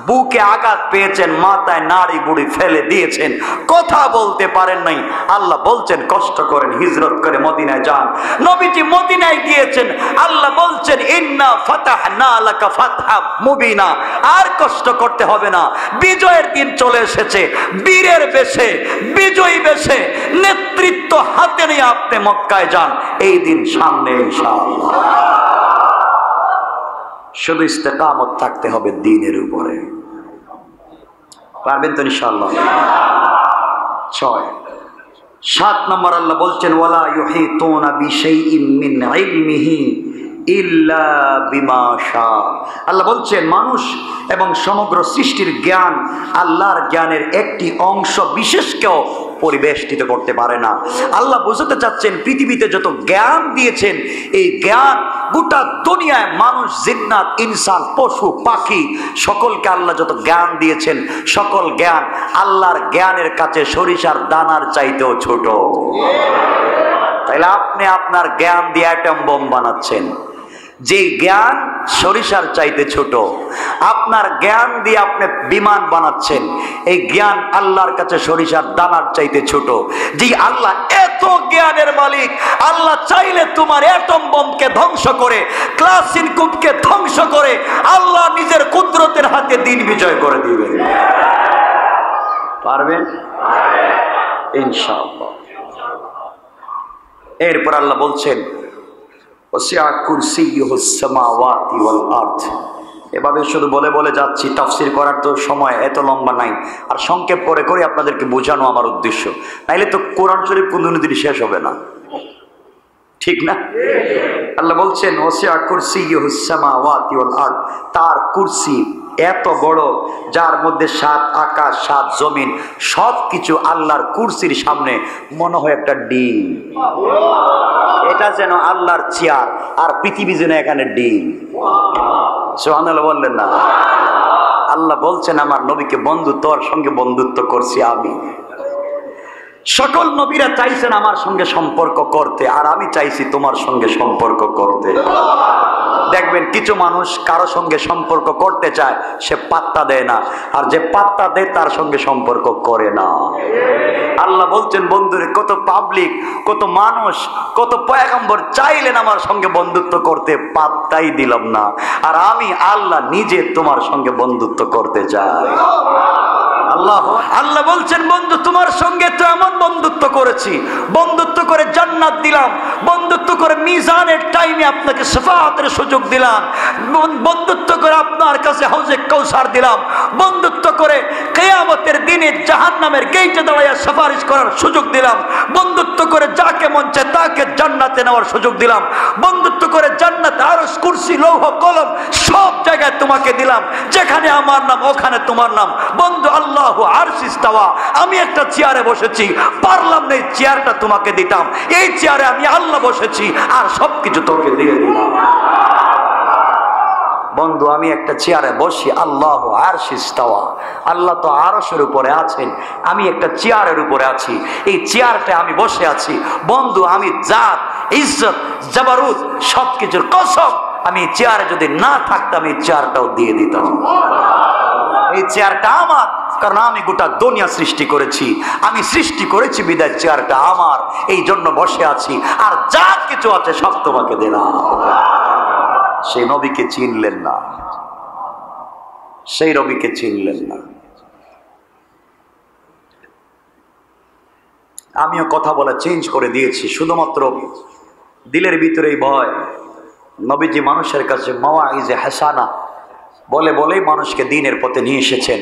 বুকে আঘাত পেয়েছেন, মাথায় নাড়ি বুড়ি ফেলে দিয়েছেন, কথা বলতে পারেন নাই। আল্লাহ বলছেন কষ্ট করেন, হিজরত করে মদিনায় যান। নবীজি মদিনায় গিয়েছেন, আল্লাহ বলছেন ইন্না ফাতাহনা লাকা ফাতহাম মুবিনা, আর কষ্ট করতে হবে না, বিজয়ের দিন চলে এসেছে। বীরের বেশে, বিজয়ী বেশে, নেতৃত্ব হাতে নিয়ে আপনি মক্কায় যান, এই দিন সামনে ইনশাআল্লাহ। শুধু ইস্তেকামত থাকতে হবে দ্বীনের উপরে, পারবেন তো ইনশাআল্লাহ। 7 নম্বর আল্লাহ বলছেন ওয়ালা ইউহিতুনা বিশাইইন মিন ইলমিহি ইল্লা বিমা শা। আল্লাহ বলছেন মানুষ এবং সমগ্র সৃষ্টির জ্ঞান আল্লাহর জ্ঞানের একটি অংশ বিশেষকেও পরিবেষ্টিত করতে পারে না। আল্লাহ বুঝাতে চাচ্ছেন পৃথিবীতে যত জ্ঞান দিয়েছেন, এই জ্ঞান গোটা দুনিয়ায় মানুষ, জিন্নাত, ইনসান, পশু পাখি সকলকে আল্লাহ যত জ্ঞান দিয়েছেন, সকল জ্ঞান আল্লাহর জ্ঞানের কাছে সরিষার দানার চাইতেও ছোট। তাইলে আপনি আপনার জ্ঞান দিয়ে অ্যাটম বোম বানাচ্ছেন, যে জ্ঞান সরিষার চাইতে ছোট। আপনার জ্ঞান দিয়ে আপনি বিমান বানাচ্ছেন, এই জ্ঞান আল্লাহর কাছে সরিষার দানার চাইতে ছোট। যে আল্লাহ এত জ্ঞানের মালিক, আল্লাহ চাইলে তোমার অ্যাটম বোমকে ধ্বংস করে, ক্লাসিনকুপকে ধ্বংস করে আল্লাহ নিজের কুদরতের হাতে দিন বিজয় করে দিবেন। পারবেন ইনশাআল্লাহ। এরপর আল্লাহ বলছেন ওয়াসিআ কুরসিয়ুহুস সামাওয়াতি ওয়াল আরদ। এভাবে শুধু বলে বলে যাচ্ছি, তাফসীর করার তো সময় এত লম্বা নাই, আর সংক্ষেপ করে করে আপনাদেরকে বোঝানো আমার উদ্দেশ্য, নাইলে তো কোরআন শরীফ কোনদিন শেষ হবে না, ঠিক না? আল্লাহ বলছেন ওয়াসিআ কুরসিয়ুহুস সামাওয়াতি ওয়াল আরদ, তার কুরসি এত বড় যার মধ্যে 7 আকাশ 7 জমিন সব কিছু আল্লাহর কুরসির সামনে মনে হয় একটা ডিম। এটা যেন আল্লাহর চেয়ার আর পৃথিবী যেন এখানে ডিম। সুবহানাল্লাহ বললেন না? আল্লাহ বলছেন আমার নবীকে বন্ধু, তোর সঙ্গে বন্ধুত্ব করছি আমি। সকল নবীরা চাইছেন আমার সঙ্গে সম্পর্ক করতে, আর আমি চাইছি তোমার সঙ্গে সম্পর্ক করতে। দেখবেন কিছু মানুষ কারো সঙ্গে সম্পর্ক করতে চায়, সে পাত্তা দেয় না, আর যে পাত্তা দেয় তার সঙ্গে সম্পর্ক করে না। আল্লাহ বলছেন বন্ধুরে, কত পাবলিক, কত মানুষ, কত পয়গম্বর চাইলেন আমার সঙ্গে বন্ধুত্ব করতে, পাত্তাই দিলাম না, আর আমি আল্লাহ নিজে তোমার সঙ্গে বন্ধুত্ব করতে চাই। আল্লাহ বলছেন বন্ধু, তোমার সঙ্গে তো এমন বন্ধুত্ব করেছি, বন্ধুত্ব করে জান্নাত দিলাম, বন্ধুত্ব করে মিজানের টাইমে আপনাকে শাফাআতের সুযোগ দিলাম, বন্ধুত্ব করে আপনার কাছে হাউজে কাউসার দিলাম, বন্ধুত্ব করে কিয়ামতের দিনে জাহান্নামের গেটে দাঁড়াইয়া সুপারিশ করার সুযোগ দিলাম, বন্ধুত্ব করে যাকে মন চায় তাকে জান্নাতে নেওয়ার সুযোগ দিলাম, বন্ধুত্ব করে জান্নাতে আরশ কুরসি লৌহ কলম সব জায়গায় তোমাকে দিলাম, যেখানে আমার নাম ওখানে তোমার নাম। বন্ধু আল্লাহু আরশে ইস্তাওয়া, আমি একটা চেয়ারে বসেছি, পারলাম না এই চেয়ারটা তোমাকে দিতাম, এই চেয়ারে আমি আল্লাহ বসেছি আর সবকিছু তোকে দিয়ে দিলাম। বন্ধু আমি একটা চেয়ারে বসি, আল্লাহু আরশে ইস্তাওয়া, আল্লাহ তো আরশের উপরে আছেন, আমি একটা চেয়ারের উপরে আছি, এই চেয়ারটা আমি বসে আছি। বন্ধু আমি জাত ইজ্জত জাবারুত সবকিছুর কসম, আমি চেয়ারে যদি না থাকতাম এই চেয়ারটাও দিয়ে দিতাম। এই চেয়ারটা আমার, কারণ আমি গোটা দুনিয়া সৃষ্টি করেছি, আমি সৃষ্টি করেছি বিদায় চেয়ারটা আমার, এই জন্য বসে আছি, আর যা কিছু আছে সব তোমাকে দিলাম। সেই নবীকে চিনলেন না, সেই নবীকে চিনলেন না। আমিও কথা বলা চেঞ্জ করে দিয়েছি, শুধুমাত্র দিলের ভিতরেই ভয়। নবীজি মানুষের কাছে মাওয়াইজে হাসানা বলে বলেই মানুষকে দ্বীনের পথে নিয়ে এসেছেন।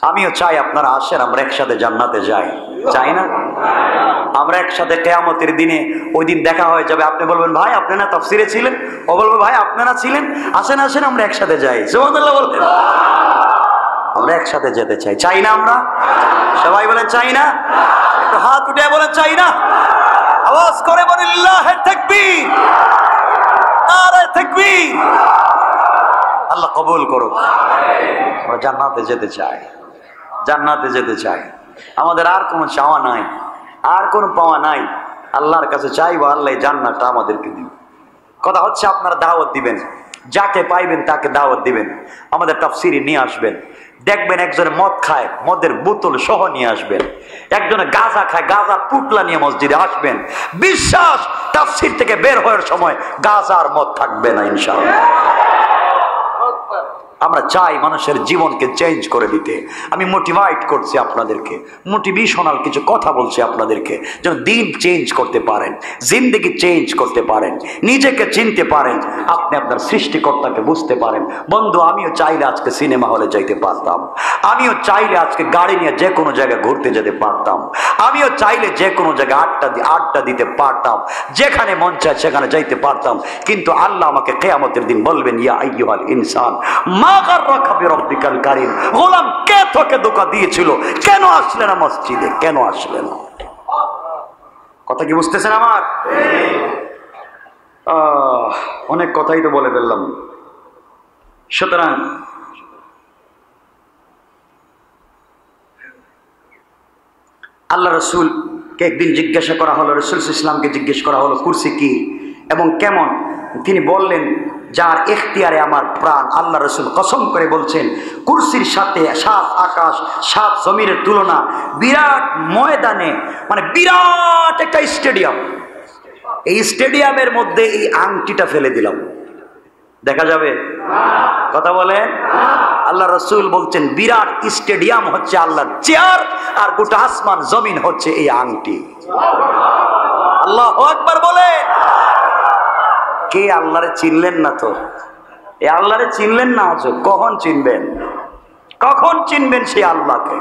আমিও চাই আপনারা আসেন, আমরা একসাথে জান্নাতে যাই, চাই না? আমরা একসাথে কিয়ামতের দিনে ওই দিন দেখা হয়ে যাবে, আপনি বলবেন ভাই আপনি না তাফসিরে ছিলেন, ও বলবে ভাই আপনারা ছিলেন, আসেন আসেন আমরা একসাথে যাই। সুবহানাল্লাহ বলবেন? আমরা একসাথে যেতে চাই, চাই না? আমরা সবাই বলেন চাই না? একটু হাত উঠে বলেন চাই না, আওয়াজ করে বলেন লিল্লাহি তাকবীর, নারে তাকবীর। আল্লাহ কবুল করুক। আমরা জান্নাতে যেতে চাই, জান্নাতে যেতে চাই, আমাদের আর কোনো চাওয়া নাই, আর কোনো পাওয়া নাই, আল্লাহর কাছে চাইবো আল্লাহ জান্নাতটা আমাদেরকে দিন। কথা হচ্ছে আপনারা দাওয়াত দিবেন, যাকে পাইবেন তাকে দাওয়াত দিবেন, আমাদের তাফসিরে নিয়ে আসবেন। দেখবেন একজনে মদ খায়, মদের বোতল সহ নিয়ে আসবেন, একজনে গাঁজা খায়, গাঁজার পুটলা নিয়ে মসজিদে আসবেন। বিশ্বাস তাফসির থেকে বের হওয়ার সময় গাঁজা আর মদ থাকবে না ইনশাআল্লাহ। আমরা চাই মানুষের জীবনকে চেঞ্জ করে দিতে। আমি মোটিভেট করছি আপনাদেরকে, মোটিভেশনাল কিছু কথা বলছি আপনাদেরকে, যেন দিন চেঞ্জ করতে পারেন, জিন্দেগি চেঞ্জ করতে পারেন, নিজেকে চিনতে পারেন, আপনি আপনার সৃষ্টিকর্তাকে বুঝতে পারেন। বন্ধু আমিও চাইলে আজকে সিনেমা হলে যাইতে পারতাম, আমিও চাইলে আজকে গাড়ি নিয়ে যে কোনো জায়গায় ঘুরতে যেতে পারতাম, আমিও চাইলে যে কোনো জায়গায় আড্ডা দিতে পারতাম, যেখানে মন চায় সেখানে যাইতে পারতাম। কিন্তু আল্লাহ আমাকে কিয়ামতের দিন বলবেন ইয়া আইয়ুহাল ইনসান গোলাম কে তোকে ধোঁকা দিয়েছিল, কেন আসলে না মসজিদে, কেন আসলে না? কথা কি বুঝতেছেন আমার? অনেক কথাই তো বলে ফেললাম। সুতরাং আল্লাহ রসুলকে একদিন জিজ্ঞাসা করা হলো, রসুল ইসলামকে জিজ্ঞেস করা হলো কুরসি কি এবং কেমন। তিনি বললেন যার এখতিয়ারে আমার প্রাণ। আল্লাহ রসুল কসম করে বলছেন কুরসির সাথে 7 আকাশ 7 জমিনের তুলনা। বিরাট ময়দানে, মানে বিরাট একটা স্টেডিয়াম, এই স্টেডিয়ামের মধ্যে এই আংটিটা ফেলে দিলাম, দেখা যাবে? কথা বলেন? আল্লাহ রসুল বলছেন বিরাট স্টেডিয়াম হচ্ছে আল্লাহর চেয়ার, আর গোটা আসমান জমিন হচ্ছে এই আংটি। আল্লাহু আকবার বলে। কে আল্লাহরে চিনলেন না? তো এই আল্লাহরে চিনলেন না আজও? কখন চিনবেন? কখন চিনবেন সেই আল্লাহকে?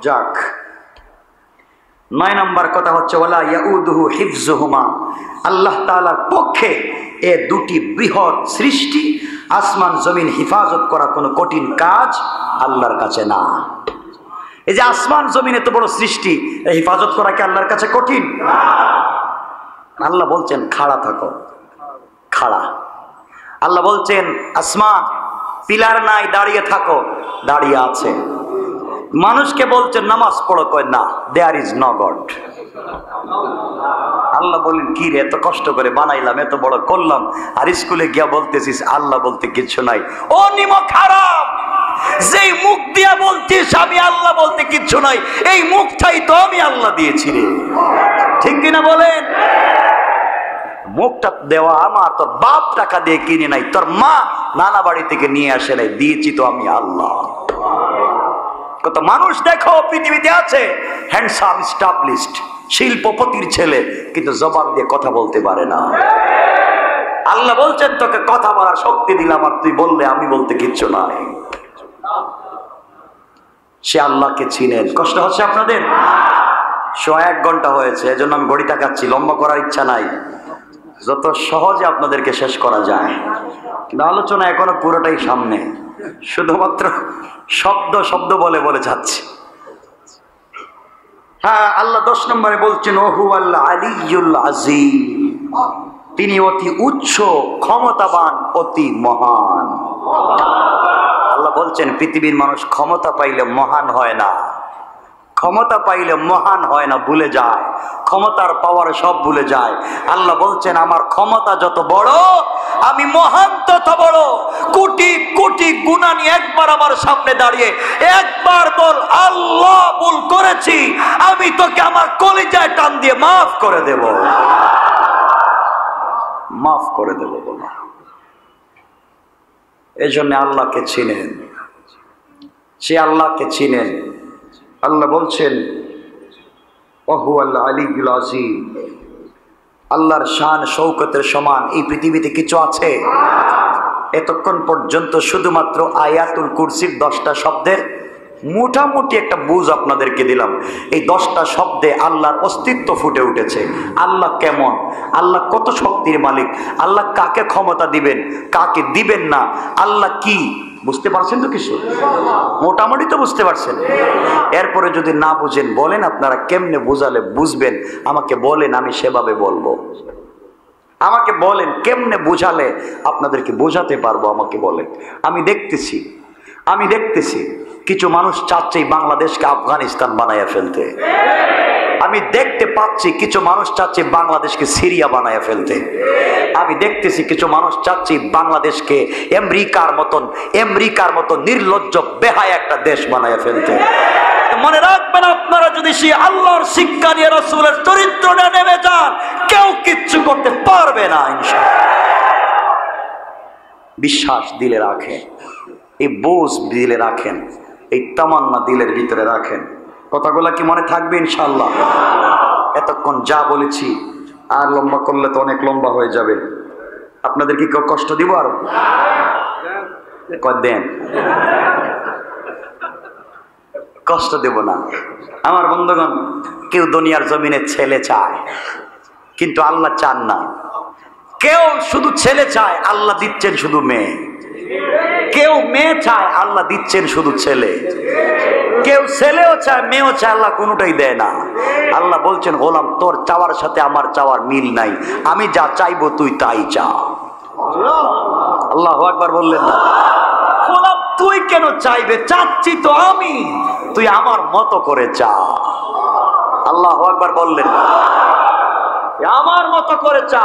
যাক, 9 নম্বর কথা হচ্ছে ওয়ালা ইয়াউদুহু হিফযুহুমা। আল্লাহ তাআলার পক্ষে এ দুটি বৃহৎ সৃষ্টি আসমান জমিন হিফাজত করা কোনো কঠিন কাজ আল্লাহর কাছে না। এই যে আসমান জমিন এত বড় সৃষ্টি, হিফাজত করা কি আল্লাহর কাছে কঠিন? আল্লাহ বলছেন খাড়া থাকো, খাড়া। আল্লাহ বলছেন আসমান পিলার নাই, দাঁড়িয়ে থাকো, দাঁড়িয়ে আছে। মানুষকে বলছেন নামাজ পড়ো, কয় না, দেয়ার ইজ নো গড। আল্লাহ বলেন কি রে, এত কষ্ট করে বানাইলাম, এত বড় করলাম, আর স্কুলে গিয়া বলতেছিস আল্লাহ বলতে কিচ্ছু নাই। ও নিমক হারাম, যেই মুখ দিয়া বলছিস আমি আল্লাহ বলতে কিচ্ছু নাই, এই মুখটাই তো আমি আল্লাহ দিয়েছি রে। ঠিক কিনা বলেন? মুখটা দেওয়া আমার, তোর বাপ টাকা দিয়ে কিনে নাই, তোর মা নানা বাড়ি থেকে নিয়ে আসে নাই, দিয়েছি তো আমি আল্লাহ। কত মানুষ দেখো পৃথিবীতে আছে হ্যান্ডসাম স্টাবলিশড শিল্পপতির ছেলে, কিন্তু জবান দিয়ে কথা বলতে পারে না। আল্লাহ বলছেন তোকে কথা বলার শক্তি দিলাম, আর তুই বললে আমি বলতে কিচ্ছু নাই। সে আল্লাহকে চিনেন। কষ্ট হচ্ছে আপনাদের? 1 ঘন্টা হয়েছে, এজন্য আমি ঘড়ি তাকাচ্ছি, লম্বা করার ইচ্ছা নাই, যত সহজে আপনাদেরকে শেষ করা যায়। কিন্তু আলোচনা এখনো পুরোটাই সামনে, শুধুমাত্র শব্দ শব্দ বলে বলে যাচ্ছে। হ্যাঁ, আল্লাহ 10 নম্বরে বলছেন ওহু আল্লাহ আলিয়ুল আযীম, তিনি অতি উচ্চ, ক্ষমতাবান, অতি মহান। আল্লাহ বলছেন পৃথিবীর মানুষ ক্ষমতা পাইলে মহান হয় না, ক্ষমতা পাইলে মহান হয় না, ভুলে যায়, ক্ষমতার পাওয়ারে সব ভুলে যায়। আল্লাহ বলছেন আমার ক্ষমতা যত বড়, আমি মহান তত বড়। কোটি কোটি গুনাহ নিয়ে একবার আমার সামনে দাঁড়িয়ে একবার বল আল্লাহ ভুল করেছি, আমি তোকে আমার কলিজায় টান দিয়ে মাফ করে দেব, মাফ করে দেব বলো। এই জন্য আল্লাহকে চিনেন, সে আল্লাহকে চিনেন। আল্লাহ বলছেন ওহু আল্লাহ আলিয়ুল আযীম, আল্লাহর শান শৌকতের সমান এই পৃথিবীতে কিছু আছে? এতক্ষণ পর্যন্ত শুধুমাত্র আয়াতুল কুরসির 10টা শব্দের মোটামুটি একটা বুঝ আপনাদেরকে দিলাম। এই 10টা শব্দে আল্লাহর অস্তিত্ব ফুটে উঠেছে। আল্লাহ কেমন, আল্লাহ কত শক্তির মালিক, আল্লাহ কাকে ক্ষমতা দিবেন, কাকে দিবেন না, আল্লাহ কি, বুঝতে পারছেন তো? কিছু মোটামুটি তো বুঝতে পারছেন। এরপরে যদি না বুঝেন বলেন আপনারা কেমনে বুঝালে বুঝবেন, আমাকে বলেন, আমি সেভাবে বলবো। আমাকে বলেন কেমনে বুঝালে আপনাদেরকে বোঝাতে পারবো, আমাকে বলেন। আমি দেখতেছি কিছু মানুষ চাচ্ছে বাংলাদেশকে আফগানিস্তান বানাইয়া ফেলতে। আমি দেখতে পাচ্ছি কিছু মানুষ চাচ্ছে বাংলাদেশকে সিরিয়া বানাইয়া ফেলতে। আমি দেখতেছি কিছু মানুষ চাচ্ছে বাংলাদেশকে আমেরিকার মতন নির্লজ্জ বেহায়া একটা দেশ বানাইয়া ফেলতে। মনে রাখবেন, আপনারা যদি সেই আল্লাহর শিক্ষা নিয়ে রাসূলের চরিত্রটা নেমে যান, কেউ কিচ্ছু করতে পারবে না ইনশাআল্লাহ। বিশ্বাস দিলে রাখেন, এই বোঝ দিলে রাখেন, এই তামান্না দিলের ভিতরে রাখেন। কথাগুলা কি মনে থাকবে ইনশাআল্লাহ? এতক্ষণ যা বলেছি আর লম্বা করলে তো অনেক লম্বা হয়ে যাবে। আপনাদের কি কষ্ট দিব আরো? দেন, কষ্ট দেব না। আমার বন্ধুগণ, কেউ দুনিয়ার জমিনে ছেলে চায় কিন্তু আল্লাহ চান না। কেউ শুধু ছেলে চায়, আল্লাহ দিচ্ছেন শুধু মেয়ে। কেউ মেয়ে চায়, আল্লাহ দিচ্ছেন শুধু ছেলে। কেউ ছেলেও চায়, মেয়েও চায়, আল্লাহ কোনোটাই দেয় না। আল্লাহ বলছেন গোলাম, তোর চাওয়ার সাথে আমার চাওয়ার মিল নাই, আমি যা চাইবো তুই তাই চা। আল্লাহু আকবার বললেন না? গোলাম তুই কেন চাইবে, চাচ্ছি তো আমি, তুই আমার মতো করে চা। আল্লাহু আকবার বললেন না? আমার মতো করে চা,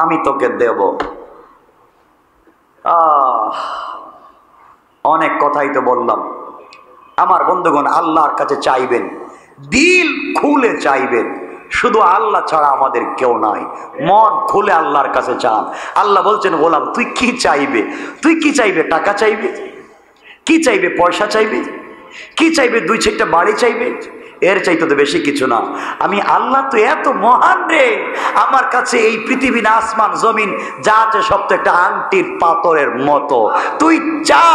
আমি তোকে দেব। অনেক কথাই তো বললাম। আমার বন্ধুগণ, আল্লাহর কাছে চাইবেন, দিল খুলে চাইবেন। শুধু আল্লাহ ছাড়া আমাদের কেউ নাই, মন খুলে আল্লাহর কাছে চান। আল্লাহ বলছেন গোলাম তুই কি চাইবে? তুই কি চাইবে? টাকা চাইবে? কি চাইবে? পয়সা চাইবে? কি চাইবে? 2-4টা বাড়ি চাইবে, এর চাইতে তো বেশি কিছু না। আমি আল্লাহ তো এত মহান রে, আমার কাছে এই পৃথিবী না আসমান জমিন যা আছে সব তো একটা আংটির পাথরের মতো। তুই চা,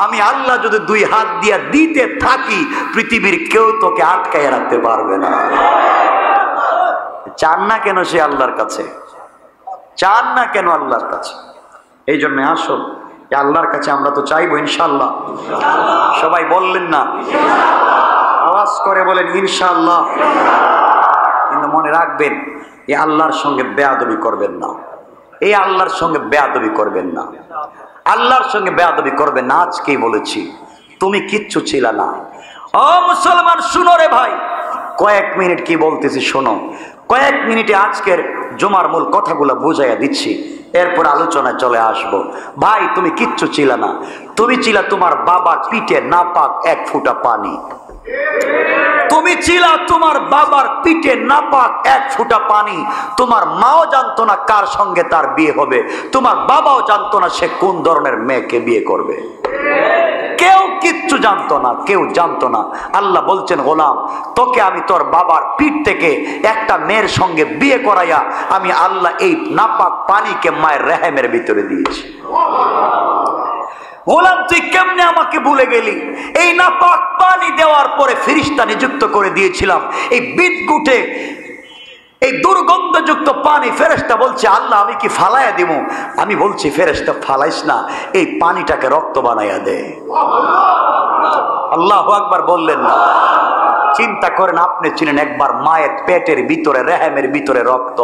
আমি আল্লাহ যদি 2 হাত দিয়া দিতে থাকি, পৃথিবীর কেউ তোকে আটকায় রাখতে পারবে না। চান না কেন সে আল্লাহর কাছে? চান না কেন আল্লাহর কাছে? এই জন্য আসল আল্লাহর কাছে আমরা তো চাইবো ইনশাআল্লাহ। সবাই বললেন না? আওয়াজ করে বলেন ইনশাআল্লাহ। কিন্তু মনে রাখবেন, এই আল্লাহর সঙ্গে বেয়াদবি করবেন না, এই আল্লাহর সঙ্গে বেয়াদবি করবেন না, আল্লাহর সঙ্গে বেয়াদবি করবেন না। আজকেই বলেছি, তুমি কিচ্ছু ছিল না। ও মুসলমান শুনো রে ভাই, কয়েক মিনিট কি বলতেছি শোনো, কয়েক মিনিটে আজকের জুমার মূল কথাগুলো বুঝাইয়া দিচ্ছি, এরপর আলোচনায় চলে আসব। ভাই তুমি কিচ্ছু ছিল না, তুমি ছিলা তোমার বাবার পিঠে নাপাক 1 ফোঁটা পানি। তুমি ছিলা তোমার বাবার পিঠে নাপাক 1 ফোঁটা পানি। তোমার মাও জানতো না কার সঙ্গে তার বিয়ে হবে, তোমার বাবাও জানতো না সে কোন ধরনের মেয়েকে বিয়ে করবে। কেউ কিচ্ছু জানতো না, কেউ জানতো না। আল্লাহ বলছেন, গোলাম তোকে আমি তোর বাবার পিঠ থেকে একটা মেয়ের সঙ্গে বিয়ে করাইয়া আমি আল্লাহ এই নাপাক পানিকে মায়ের রেহেমের ভিতরে দিয়েছি। গোলাম তুই কেমনে আমাকে ভুলে গেলি? এই নাপাক পানি দেওয়ার পরে ফেরেশতা নিযুক্ত করে দিয়েছিলাম, এই বিদকুটে এই দুর্গন্ধযুক্ত পানি। ফেরেশতা বলছে, আল্লাহ আমি কি ফালাইয়া দিব? আমি বলছি, ফেরেশতা ফালাইস না, এই পানিটাকে রক্ত বানাইয়া দে। আল্লাহু আকবার বললেন না? চিন্তা করেন, আপনি ছিলেন একবার মায়ের পেটের ভিতরে, রেহেমের ভিতরে রক্ত।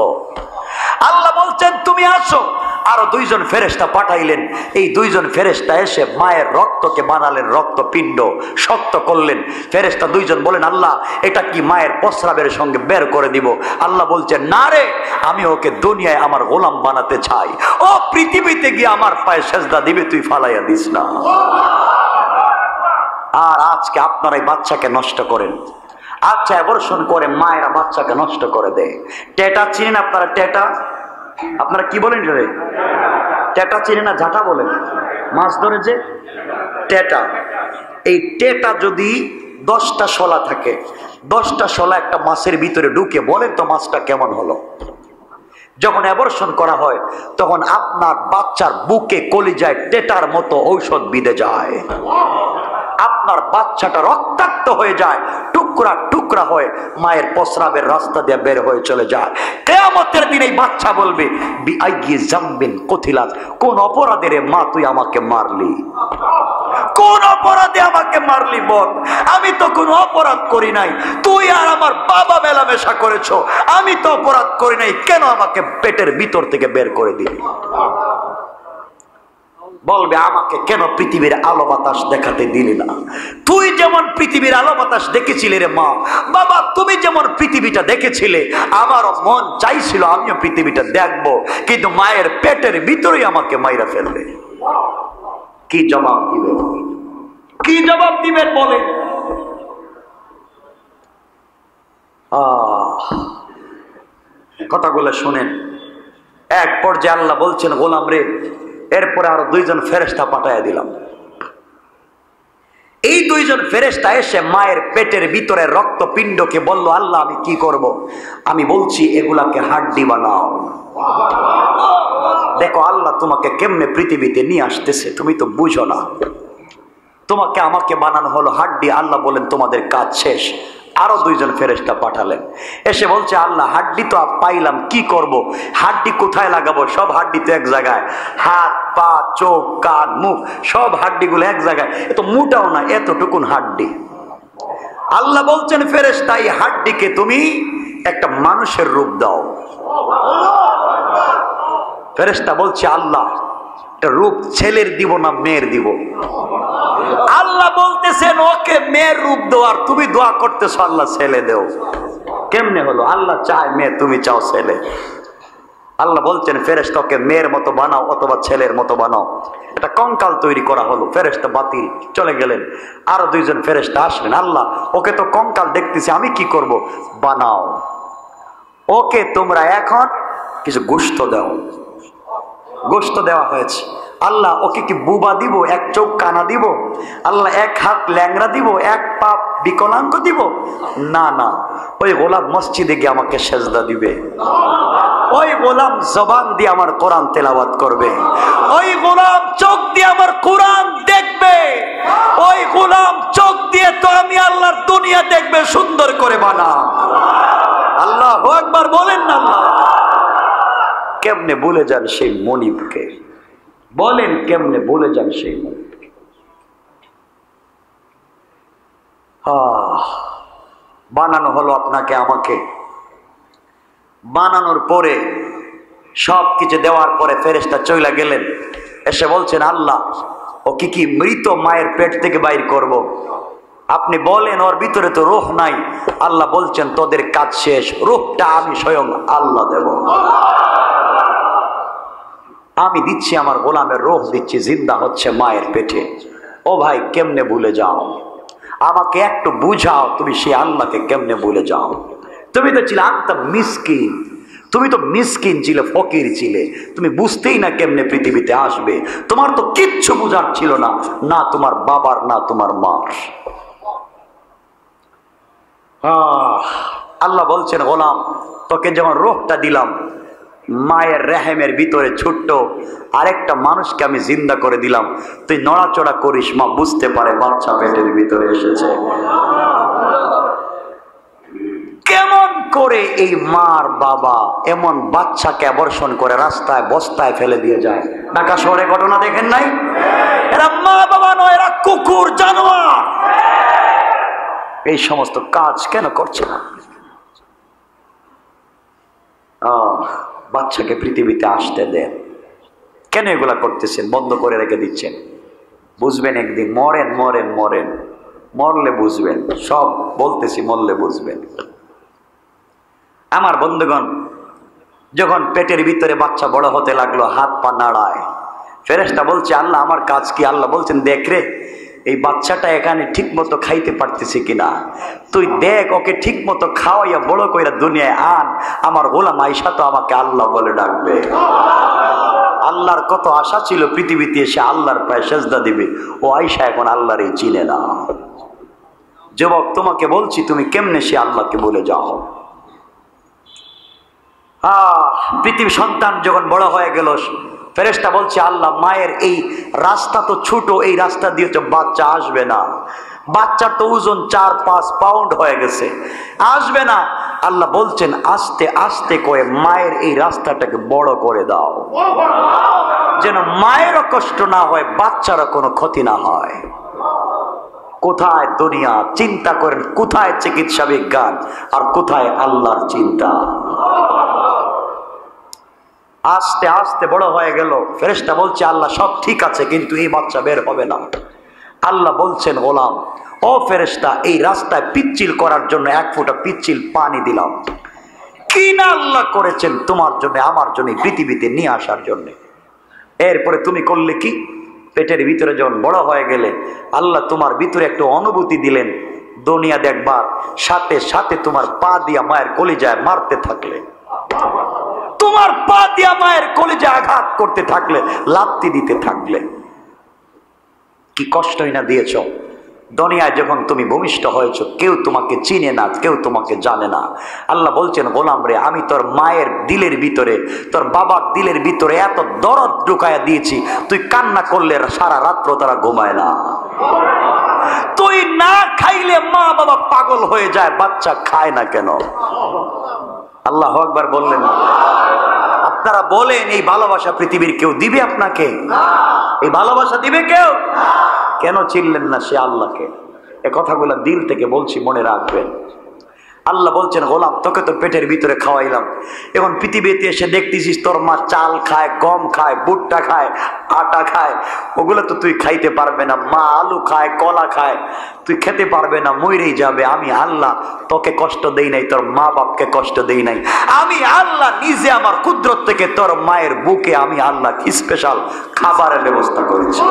আল্লাহ বলছেন তুমি আসো। আরো 2 জন ফেরেশতা পাঠাইলেন। এই 2 জন ফেরেশতা এসে মায়ের রক্তকে বানালেন রক্তপিণ্ড, শক্ত করলেন। ফেরেশতা 2 জন বলেন, আল্লাহ এটা কি মায়ের প্রস্রাবের সঙ্গে বের করে দিব? আল্লাহ বলছেন, না রে, আমি ওকে দুনিয়ায় আমার গোলাম বানাতে চাই। ও পৃথিবীতে গিয়ে আমার পায়ে সেজদা দিবে, তুই ফালাইয়া দিস না। আর আজকে আপনারা এই বাচ্চাকে নষ্ট করেন। আচ্ছা অ্যাবর্শন করে মায়েরা বাচ্চাকে নষ্ট করে দেয়। টেটা চিনেন আপনারা? টেটা আপনারা কি বলেন রে? টেটা চিনেন না? ঝাঁটা বলেন। মাছ ধরে যে টেটা, এই টেটা যদি 10টা শলা থাকে, 10টা শলা একটা মাছের ভিতরে ঢুকে, বলেন তো মাছটা কেমন হলো? যখন অ্যাবর্শন করা হয় তখন আপনার বাচ্চার বুকে কলিজায় টেটার মতো ঔষধ বিঁধে যায়। আপনার বাচ্চাটা রক্তাক্ত হয়ে যায়, টুকরা টুকরা হয়ে মায়ের প্রস্রাবের রাস্তা দিয়ে বের হয়ে চলে যায়। কিয়ামতের দিন এই বাচ্চা বলবে, বিআইয়ি যামবিন কুতিলাত, কোন অপরাধে মা তুই আমাকে মারলি? কোন অপরাধে আমাকে মারলি বল? আমি তো কোনো অপরাধ করি নাই, তুই আর আমার বাবা মেলামেশা করেছো, আমি তো অপরাধ করি নাই, কেন আমাকে পেটের ভিতর থেকে বের করে দিলি? বলবে, আমাকে কেন পৃথিবীর আলো বাতাস দেখাতে দিলি না? তুই যেমন পৃথিবীর আলো বাতাস দেখেছিলে রে মা, বাবা তুমি যেমন পৃথিবীটা দেখেছিলে, আমারও মন চাইছিল আমিও পৃথিবীটা দেখবো, কিন্তু মায়ের পেটের ভিতরেই আমাকে মাইরা ফেলবে। কি জবাব দিবেন? কি জবাব দিবেন বলে? কথাগুলো শুনেন। এক পর্যায়ে আল্লাহ বলছেন, গোলাম রে, এরপরে আরো 2 জন ফেরেশতা পাঠাইয়া দিলাম। এই 2 জন ফেরেশতা এসে মায়ের পেটের ভিতরে রক্তপিণ্ডকে বলল, আল্লাহ আমি কি করব? আমি বলছি, এগুলাকে হাড্ডি বানাও। দেখো আল্লাহ তোমাকে কেমনে পৃথিবীতে নিয়ে আসতেছে, তুমি তো বুঝো না। তোমাকে আমাকে বানানো হলো হাড্ডি। আল্লাহ বলেন, তোমাদের কাজ শেষ। আরো 2 জন ফেরেশতা পাঠালেন, এসে বলছে, আল্লাহ হাড্ডি তো পাইলাম, কি করব? হাড্ডি কোথায় লাগাবো? সব হাড্ডি তো এক জায়গায়, হাত পা চোখ কান মুখ সব হাড্ডিগুলো এক জায়গায়, এত মোটাও না, এতটুকুন হাড্ডি। আল্লাহ বলছেন, ফেরেশতা এই হাড্ডিকে তুমি একটা মানুষের রূপ দাও। ফেরেশতা বলছে, আল্লাহ রূপ ছেলের দিব না মেয়ের দিব? আল্লাহ বলতেছেন, ওকে মেয়ের রূপ দেওয়ার, তুমি দোয়া করতেছো আল্লাহ ছেলে দেও। কেমনে হলো? আল্লাহ চায় মেয়ে, তুমি চাও ছেলে। আল্লাহ বলছেন, ফেরেশতাকে মেয়ের মতো বানাও অথবা ছেলের মতো বানাও। এটা কঙ্কাল তৈরি করা হলো। ফেরেশতা বাতিল, চলে গেলেন। আরো 2 জন ফেরেশতা আসলেন, আল্লাহ ওকে তো কঙ্কাল দেখতেছি, আমি কি করব? বানাও ওকে, তোমরা এখন কিছু গোশত দাও। গোশত দেওয়া হয়েছে। আল্লাহ ওকে কি বুবা দিব, এক চোখ কানা দিব, আল্লাহ এক হাত ল্যাংড়া দিব, এক পা বিকলাঙ্গ দিব? না না, ওই গোলাম মসজিদে গিয়ে আমাকে সেজদা দিবে, ওই গোলাম জবান দিয়ে আমার কোরআন তেলাওয়াত করবে, ওই গোলাম চোখ দিয়ে আমার কোরআন দেখবে, ওই গোলাম চোখ দিয়ে তো আমি আল্লাহর দুনিয়া দেখবে সুন্দর করে বানা। আল্লাহু আকবার বলেন না। আল্লাহ কেমনে ভুলে যান সেই মনিবকে? বলেন কেমনে ভুলে যান সেই মনিবকে? বানানো হলো আপনাকে আমাকে, বানানোর পরে সব কিছু দেওয়ার পরে ফেরেশতা চলে গেলেন, এসে বলছেন আল্লাহ ও কি মৃত মায়ের পেট থেকে বাইর করব? আপনি বলেন ওর ভিতরে তো রূহ নাই। আল্লাহ বলছেন তোদের কাজ শেষ, রূহটা আমি স্বয়ং আল্লাহ দেব, আমি দিচ্ছি, আমার গোলামের রূহ দিচ্ছি, জিন্দা হচ্ছে মায়ের পেটে। ও ভাই কেমনে ভুলে যাও? আমাকে একটু বুঝাও, তুমি সেই আল্লাহকে কেমনে ভুলে যাও? তুমি তো ছিলে আত্মা মিসকিন, তুমি তো মিসকিন ছিলে, ফকির ছিলে, তুমি বুঝতেই না কেমনে পৃথিবীতে আসবে। তোমার তো কিচ্ছু বুঝার ছিল না, না তোমার বাবার না তোমার মার। আল্লাহ বলছেন গোলাম তোকে যখন রূহটা দিলাম, মায়ের রেহেমের ভিতরে ছোট্ট আরেকটা মানুষকে আমি জিন্দা করে দিলাম, তুই নড়াচড়া করিস, মা বুঝতে পারে বাচ্চা পেটের ভিতরে এসেছে। কেমন করে এই মার বাবা এমন বাচ্চাকে অ্যাবর্ষণ করে রাস্তায় বস্তায় ফেলে দিয়ে যায়? ঢাকা শহরে ঘটনা দেখেন নাই? এরা মা বাবা নয়, এরা কুকুর, জানোয়ার। এই সমস্ত কাজ কেন করছে না? বাচ্চাকে পৃথিবীতে আসতে দেন, কেন এগুলা করতেছেন? বন্ধ করে রেখে দিচ্ছেন। বুঝবেন একদিন, মরেন মরেন মরেন, মরলে বুঝবেন, সব বলতেছি, মরলে বুঝবেন। আমার বন্ধুগণ, যখন পেটের ভিতরে বাচ্চা বড় হতে লাগলো, হাত পা নাড়ায়, ফেরেশতা বলছে আল্লাহ আমার কাজ কি? আল্লাহ বলছেন দেখ রে, এই বাচ্চাটা এখানে ঠিক মতো খাইতে পারতেছে কিনা, তুই দেখ, ওকে ঠিক মতো খাওয়াইয়া বড় কইরা দুনিয়ায় আন, আমার গোলাম আয়েশা তো আমাকে আল্লাহ বলে ডাকবে। আল্লাহর কত আশা ছিল পৃথিবীতে এসে আল্লাহর পায়ে সেজদা দিবে, ও আয়েশা এখন আল্লাহরই চিনে না। যুবক তোমাকে বলছি, তুমি কেমনে সে আল্লাহকে বলে যাও? পৃথিবী সন্তান যখন বড় হয়ে গেল, ফেরেশতা বলছে আল্লাহ মায়ের এই রাস্তা তো ছোট, এই রাস্তা দিয়ে তো বাচ্চা আসবে না, বাচ্চার তো ওজন 4-5 পাউন্ড হয়ে গেছে, আসবে না। আল্লাহ বলছেন আস্তে আস্তে করে মায়ের এই রাস্তাটাকে বড় করে দাও, যেন মায়েরও কষ্ট না হয়, বাচ্চারও কোনো ক্ষতি না হয়। কোথায় দুনিয়া? চিন্তা করেন, কোথায় চিকিৎসা বিজ্ঞান আর কোথায় আল্লাহর চিন্তা? আস্তে আস্তে বড় হয়ে গেল, ফেরেশতা বলছে আল্লাহ সব ঠিক আছে, কিন্তু এই বাচ্চা বের হবে না। আল্লাহ বলছেন গোলাম ও ফেরেশতা, এই রাস্তায় পিচ্ছিল করার জন্য 1 ফোঁটা পিচ্ছিল পানি দিলাম, কি না আল্লাহ করেছেন তোমার জন্য, আমার জন্য, পৃথিবীতে নিয়ে আসার জন্য। এরপরে তুমি করলে কি? পেটের ভিতরে যখন বড় হয়ে গেলে আল্লাহ তোমার ভিতরে একটু অনুভূতি দিলেন, দুনিয়া দেখবার সাথে সাথে তোমার পা দিয়া মায়ের কলিজায় মারতে থাকলে, তোমার পা দিয়া মায়ের কলিজায় আঘাত করতে থাকলে, লাত্তি দিতে থাকলে, কি কষ্টই না দিয়েছ। দুনিয়ায় যখন তুমি ভূমিষ্ঠ হয়েছ, কেউ তোমাকে চিনে না, কেউ তোমাকে জানে না। আল্লাহ বলছেন গোলাম রে, আমি তোর মায়ের দিলের ভিতরে, তোর বাবার দিলের ভিতরে এত দরদ ঢুকায়া দিয়েছি, তুই কান্না করলে সারা রাত্র তারা ঘুমায় না। তুই না খাইলে মা বাবা পাগল হয়ে যায়, বাচ্চা খায় না কেন? আল্লাহু আকবার বললেন। আপনারা বলেন এই ভালোবাসা পৃথিবীর কেউ দিবে আপনাকে? এই ভালোবাসা দিবে কেউ? কেন চিনলেন না সে আল্লাহকে? এ কথাগুলো দিল থেকে বলছি, মনে রাখবেন। আল্লাহ বলছেন গোলাম তোকে তো পেটের ভিতরে খাওয়াইলাম, এখন পৃথিবীতে এসে দেখতেছিস তোর মা চাল খায়, গম খায়, ভুট্টা খায়, আটা খায়, ওগুলো তো তুই খাইতে পারবে না। মা আলু খায়, কলা খায়, তুই খেতে পারবে না, মরেই যাবে। আমি আল্লাহ তোকে কষ্ট দেই নাই, তোর মা বাপকে কষ্ট দেই নাই। আমি আল্লাহ নিজে আমার কুদরত থেকে তোর মায়ের বুকে আমি আল্লাহ স্পেশাল খাবারের ব্যবস্থা করেছি।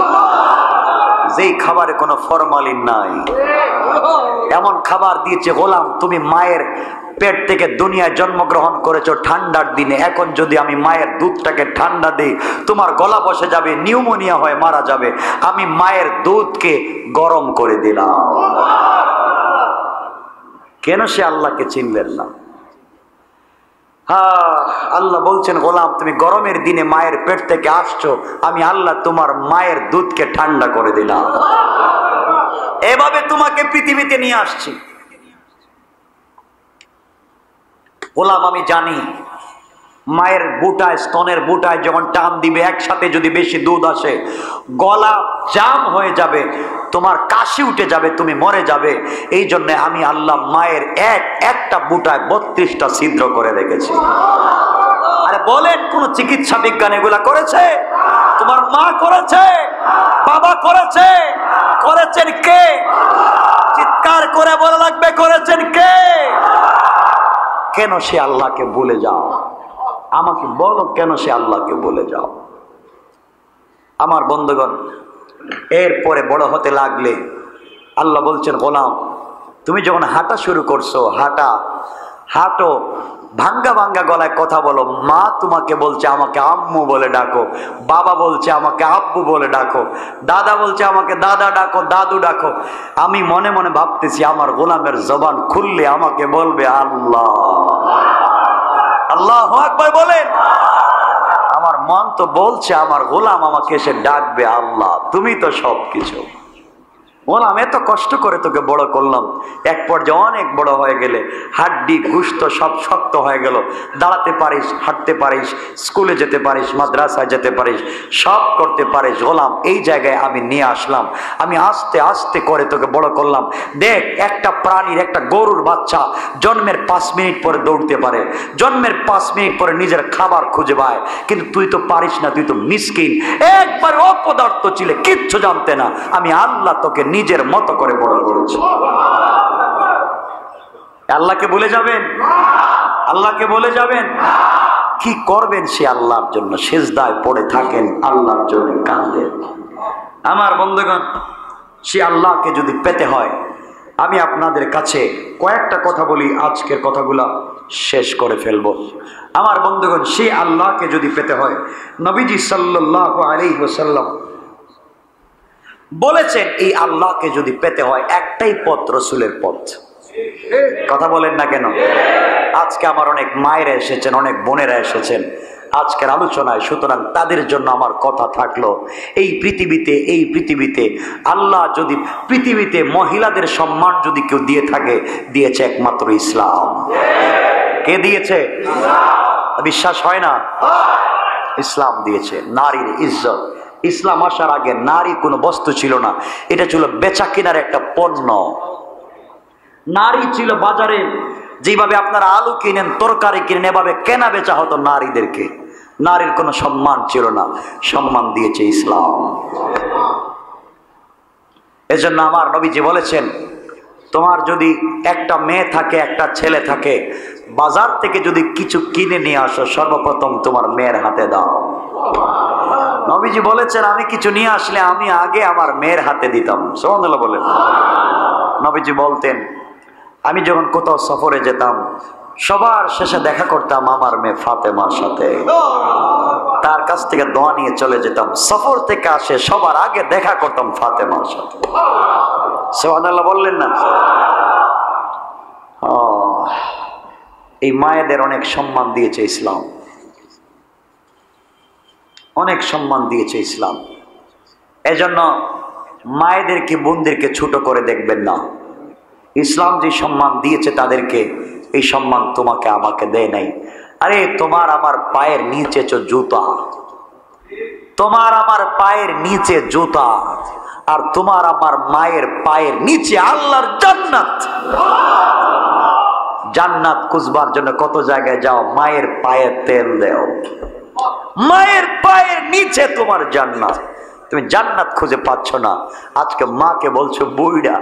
যেই খাবারে কোনো ফরমালিন নাই। এমন খাবার দিয়েছে গোলাম, তুমি মায়ের পেট থেকে দুনিয়ায় জন্মগ্রহণ করেছো ঠান্ডার দিনে, এখন যদি আমি মায়ের দুধটাকে ঠান্ডা দিই তোমার গলা বসে যাবে, নিউমোনিয়া হয়ে মারা যাবে। আমি মায়ের দুধকে গরম করে দিলাম। কেন সে আল্লাহকে চিনলেন না? আল্লাহ বলছেন, গোলাম তুমি গরমের দিনে মায়ের পেট থেকে আসছো, আমি আল্লাহ তোমার মায়ের দুধকে ঠান্ডা করে দিলাম। এভাবে তোমাকে পৃথিবীতে নিয়ে আসছি। গোলাম আমি জানি মায়ের বুটায়, স্তনের বুটায় যখন টান দিবে, একসাথে যদি বেশি দুধ আসে গলা জাম হয়ে যাবে, তোমার কাশি উঠে যাবে, তুমি মরে যাবে। এই জন্য আমি আল্লাহ মায়ের একটা বুটায় 32টা ছিদ্র করে রেখেছি। আরে বলেন, কোন চিকিৎসা বিজ্ঞান এগুলা করেছে? তোমার মা করেছে, বাবা করেছে? করেছেন কে? চিৎকার করে বলা লাগবে, করেছেন কে? কেন সে আল্লাহকে ভুলে যাও? আমাকে বলো, কেন সে আল্লাহকে ভুলে যাও? আমার বন্ধুগণ, এরপরে বড় হতে লাগলে আল্লাহ বলছেন, গোলাম তুমি যখন হাঁটা শুরু করছো, হাঁটো, ভাঙ্গা ভাঙ্গা গলায় কথা বলো। মা তোমাকে বলছে আমাকে আম্মু বলে ডাকো, বাবা বলছে আমাকে আব্বু বলে ডাকো, দাদা বলছে আমাকে দাদা ডাকো, দাদু ডাকো। আমি মনে মনে ভাবতেছি আমার গোলামের জবান খুললে আমাকে বলবে আল্লাহ। আল্লাহু আকবার বলেন। আমার মন তো বলছে আমার গোলাম আমাকে এসে ডাকবে আল্লাহ, তুমি তো সবকিছু। গোলাম এত কষ্ট করে তোকে বড় করলাম, এক পর্যায়ে অনেক বড় হয়ে গেলে হাড্ডি গুস্ত সব শক্ত হয়ে গেল, দাঁড়াতে পারিস, হাঁটতে পারিস, স্কুলে যেতে পারিস, মাদ্রাসায় যেতে পারিস, সব করতে পারিস। গোলাম এই জায়গায় আমি নিয়ে আসলাম, আমি আস্তে আস্তে করে তোকে বড় করলাম। দেখ, একটা প্রাণীর, একটা গরুর বাচ্চা জন্মের 5 মিনিট পরে দৌড়তে পারে, জন্মের 5 মিনিট পরে নিজের খাবার খুঁজে পায়, কিন্তু তুই তো পারিস না, তুই তো মিসকিন, একবার অপদার্থ ছিলে, কিচ্ছু জানতে না। আমি আল্লাহ তোকে নিজের মতো করে বড় করেছি। আল্লাহকে বলে যাবেন? আল্লাহকে বলে যাবেন? কি করবেন? সে আল্লাহর জন্য সিজদায় পড়ে থাকেন, আল্লাহর জন্য কাঁদেন। আমার বন্ধুগণ, সে আল্লাহকে যদি পেতে হয়, আমি আপনাদের কাছে কয়েকটা কথা বলি, আজকের কথাগুলা শেষ করে ফেলবো। আমার বন্ধুগণ, সে আল্লাহকে যদি পেতে হয়, নবীজি সাল্লাল্লাহু আলাইহি ওয়াসাল্লাম বলেছেন এই আল্লাহকে যদি পেতে হয় একটাই পথ, রসুলের পথ। কথা বলেন না কেন? আজকে আমার অনেক মায়েরা এসেছেন, অনেক বোনেরা এসেছেন আজকের আলোচনায়, সুতরাং তাদের জন্য আমার কথা থাকলো, এই পৃথিবীতে আল্লাহ যদি পৃথিবীতে মহিলাদের সম্মান যদি কেউ দিয়ে থাকে, দিয়েছে একমাত্র ইসলাম। কে দিয়েছে? বিশ্বাস হয় না? ইসলাম দিয়েছে। নারীর ইজ্জত, ইসলাম আসার আগে নারী কোনো বস্তু ছিল না, এটা ছিল বেচা কেনার একটা পণ্য। নারী ছিল বাজারে, যেভাবে আপনারা আলু কিনেন, তরকারি কিনেন, এভাবে কেনা বেচা হতো নারীদেরকে। নারীর কোনো সম্মান ছিল না, সম্মান দিয়েছে ইসলাম। এজন্য আমার নবীজি বলেছেন, তোমার যদি একটা মেয়ে থাকে, একটা ছেলে থাকে, বাজার থেকে যদি কিছু কিনে নিয়ে আসো, সর্বপ্রথম তোমার মেয়ের হাতে দাও। নবীজি বলেছেন, আমি কিছু নিয়ে আসলে আমি আগে আমার মেয়ের হাতে দিতাম। সুবহানাল্লাহ বলেন। নবীজি বলতেন, আমি যখন কোথাও সফরে যেতাম, সবার শেষে দেখা করতাম আমার মেয়ে ফাতেমার সাথে, তার কাছ থেকে দোয়া নিয়ে চলে যেতাম। সফর থেকে আসে সবার আগে দেখা করতাম ফাতেমার সাথে। সুবহানাল্লাহ বললেন না? এই মায়েদের অনেক সম্মান দিয়েছে ইসলাম, অনেক সম্মান দিয়েছে ইসলাম। এজন্য মায়েদেরকে, বোনদেরকে ছোট করে দেখবেন না। ইসলাম যে সম্মান দিয়েছে তাদেরকে, এই সম্মান তোমাকে আমাকে দেয় নাই। আরে তোমার আমার পায়ের নিচে জুতা, তোমার আমার পায়ের নিচে জুতা, আর তোমার আমার মায়ের পায়ের নিচে আল্লাহর জান্নাত। জান্নাত খুঁজবার জন্য কত জায়গায় যাও, মায়ের পায়ে তেল দেও, মায়ের পায়ের নিচে তোমার জান্নাত। তুমি জান্নাত খুঁজে পাচ্ছ না, আজকে মাকে বলছো বুইড়া।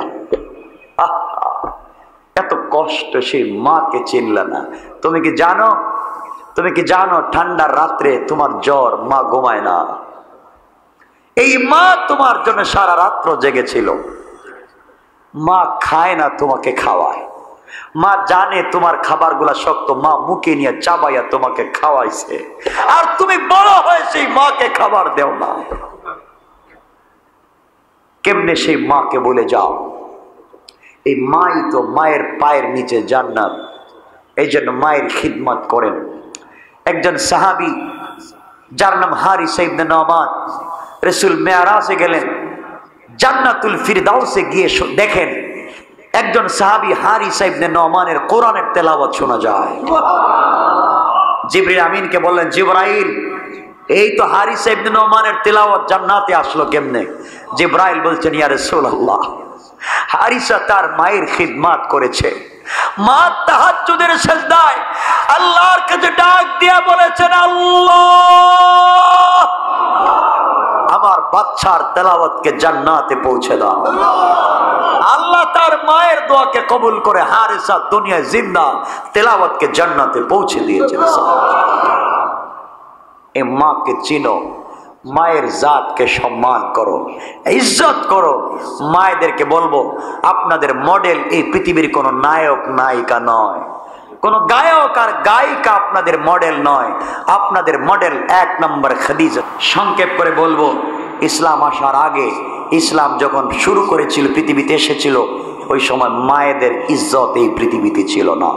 এত কষ্ট, সেই মাকে চিনলে না। তুমি কি জানো ঠান্ডার রাত্রে তোমার জ্বর, মা ঘুমায় না। এই মা তোমার জন্য সারা রাত্র জেগেছিল। মা খায় না, তোমাকে খাওয়ায়। মা জানে তোমার খাবারগুলা শক্ত, মা মুখে নিয়ে চাবাইয়া তোমাকে খাওয়াইছে, আর তুমি বড় হয়ে সেই মাকে খাবার দেও না। কেমনে সেই মাকে বলে যাও? এই মাই তো, মায়ের পায়ের নিচে জান্নাত। এই জন্য মায়ের খিদমত করেন। একজন সাহাবী যার নাম হারিসা ইবনে নুমান, রাসূল মেরাজে গেলেন, জান্নাতুল ফিরদাউসে গিয়ে দেখেন একজন সাহাবী হারিসা ইবনে নুমানের কোরআনের তেলাওয়াত শোনা যায়। জিবরিল আমিনকে বললেন, জিবরাইল, এই তো হারিসা ইবনে নুমানের তেলাওয়াত জান্নাতে আসলো কেমনে? জিবরাইল বলছেন, ইয়া রাসূলুল্লাহ, হারিসা তার মায়ের খিদমত করেছে। মা তাহাজ্জুদের সিজদায় আল্লাহর কাছে ডাক দিয়া বলেছেন, আল্লাহ, আমার বাচ্চার তেলাওয়াতকে জান্নাতে পৌঁছে দাও। আল্লাহ তার মায়ের দোয়াকে কবুল করে হারিসা দুনিয়ায় জিন্দা, তেলাওয়াতকে জান্নাতে পৌঁছে দিয়েছেন। এই মাকে চিনো, মায়ের জাতকে সম্মান করো, ইজ্জত করো। মায়েদেরকে বলবো, আপনাদের মডেল এই পৃথিবীর কোনো নায়ক নায়িকা নয়, কোন গায়ক আর গায়িকা আপনাদের মডেল নয়। আপনাদের মডেল 1 নম্বর খাদিজা। সংক্ষেপ করে বলবো, ইসলাম আসার আগে, ইসলাম যখন শুরু করেছিল, পৃথিবীতে এসেছিল, ওই সময় মায়েদের ইজ্জত এই পৃথিবীতে ছিল না।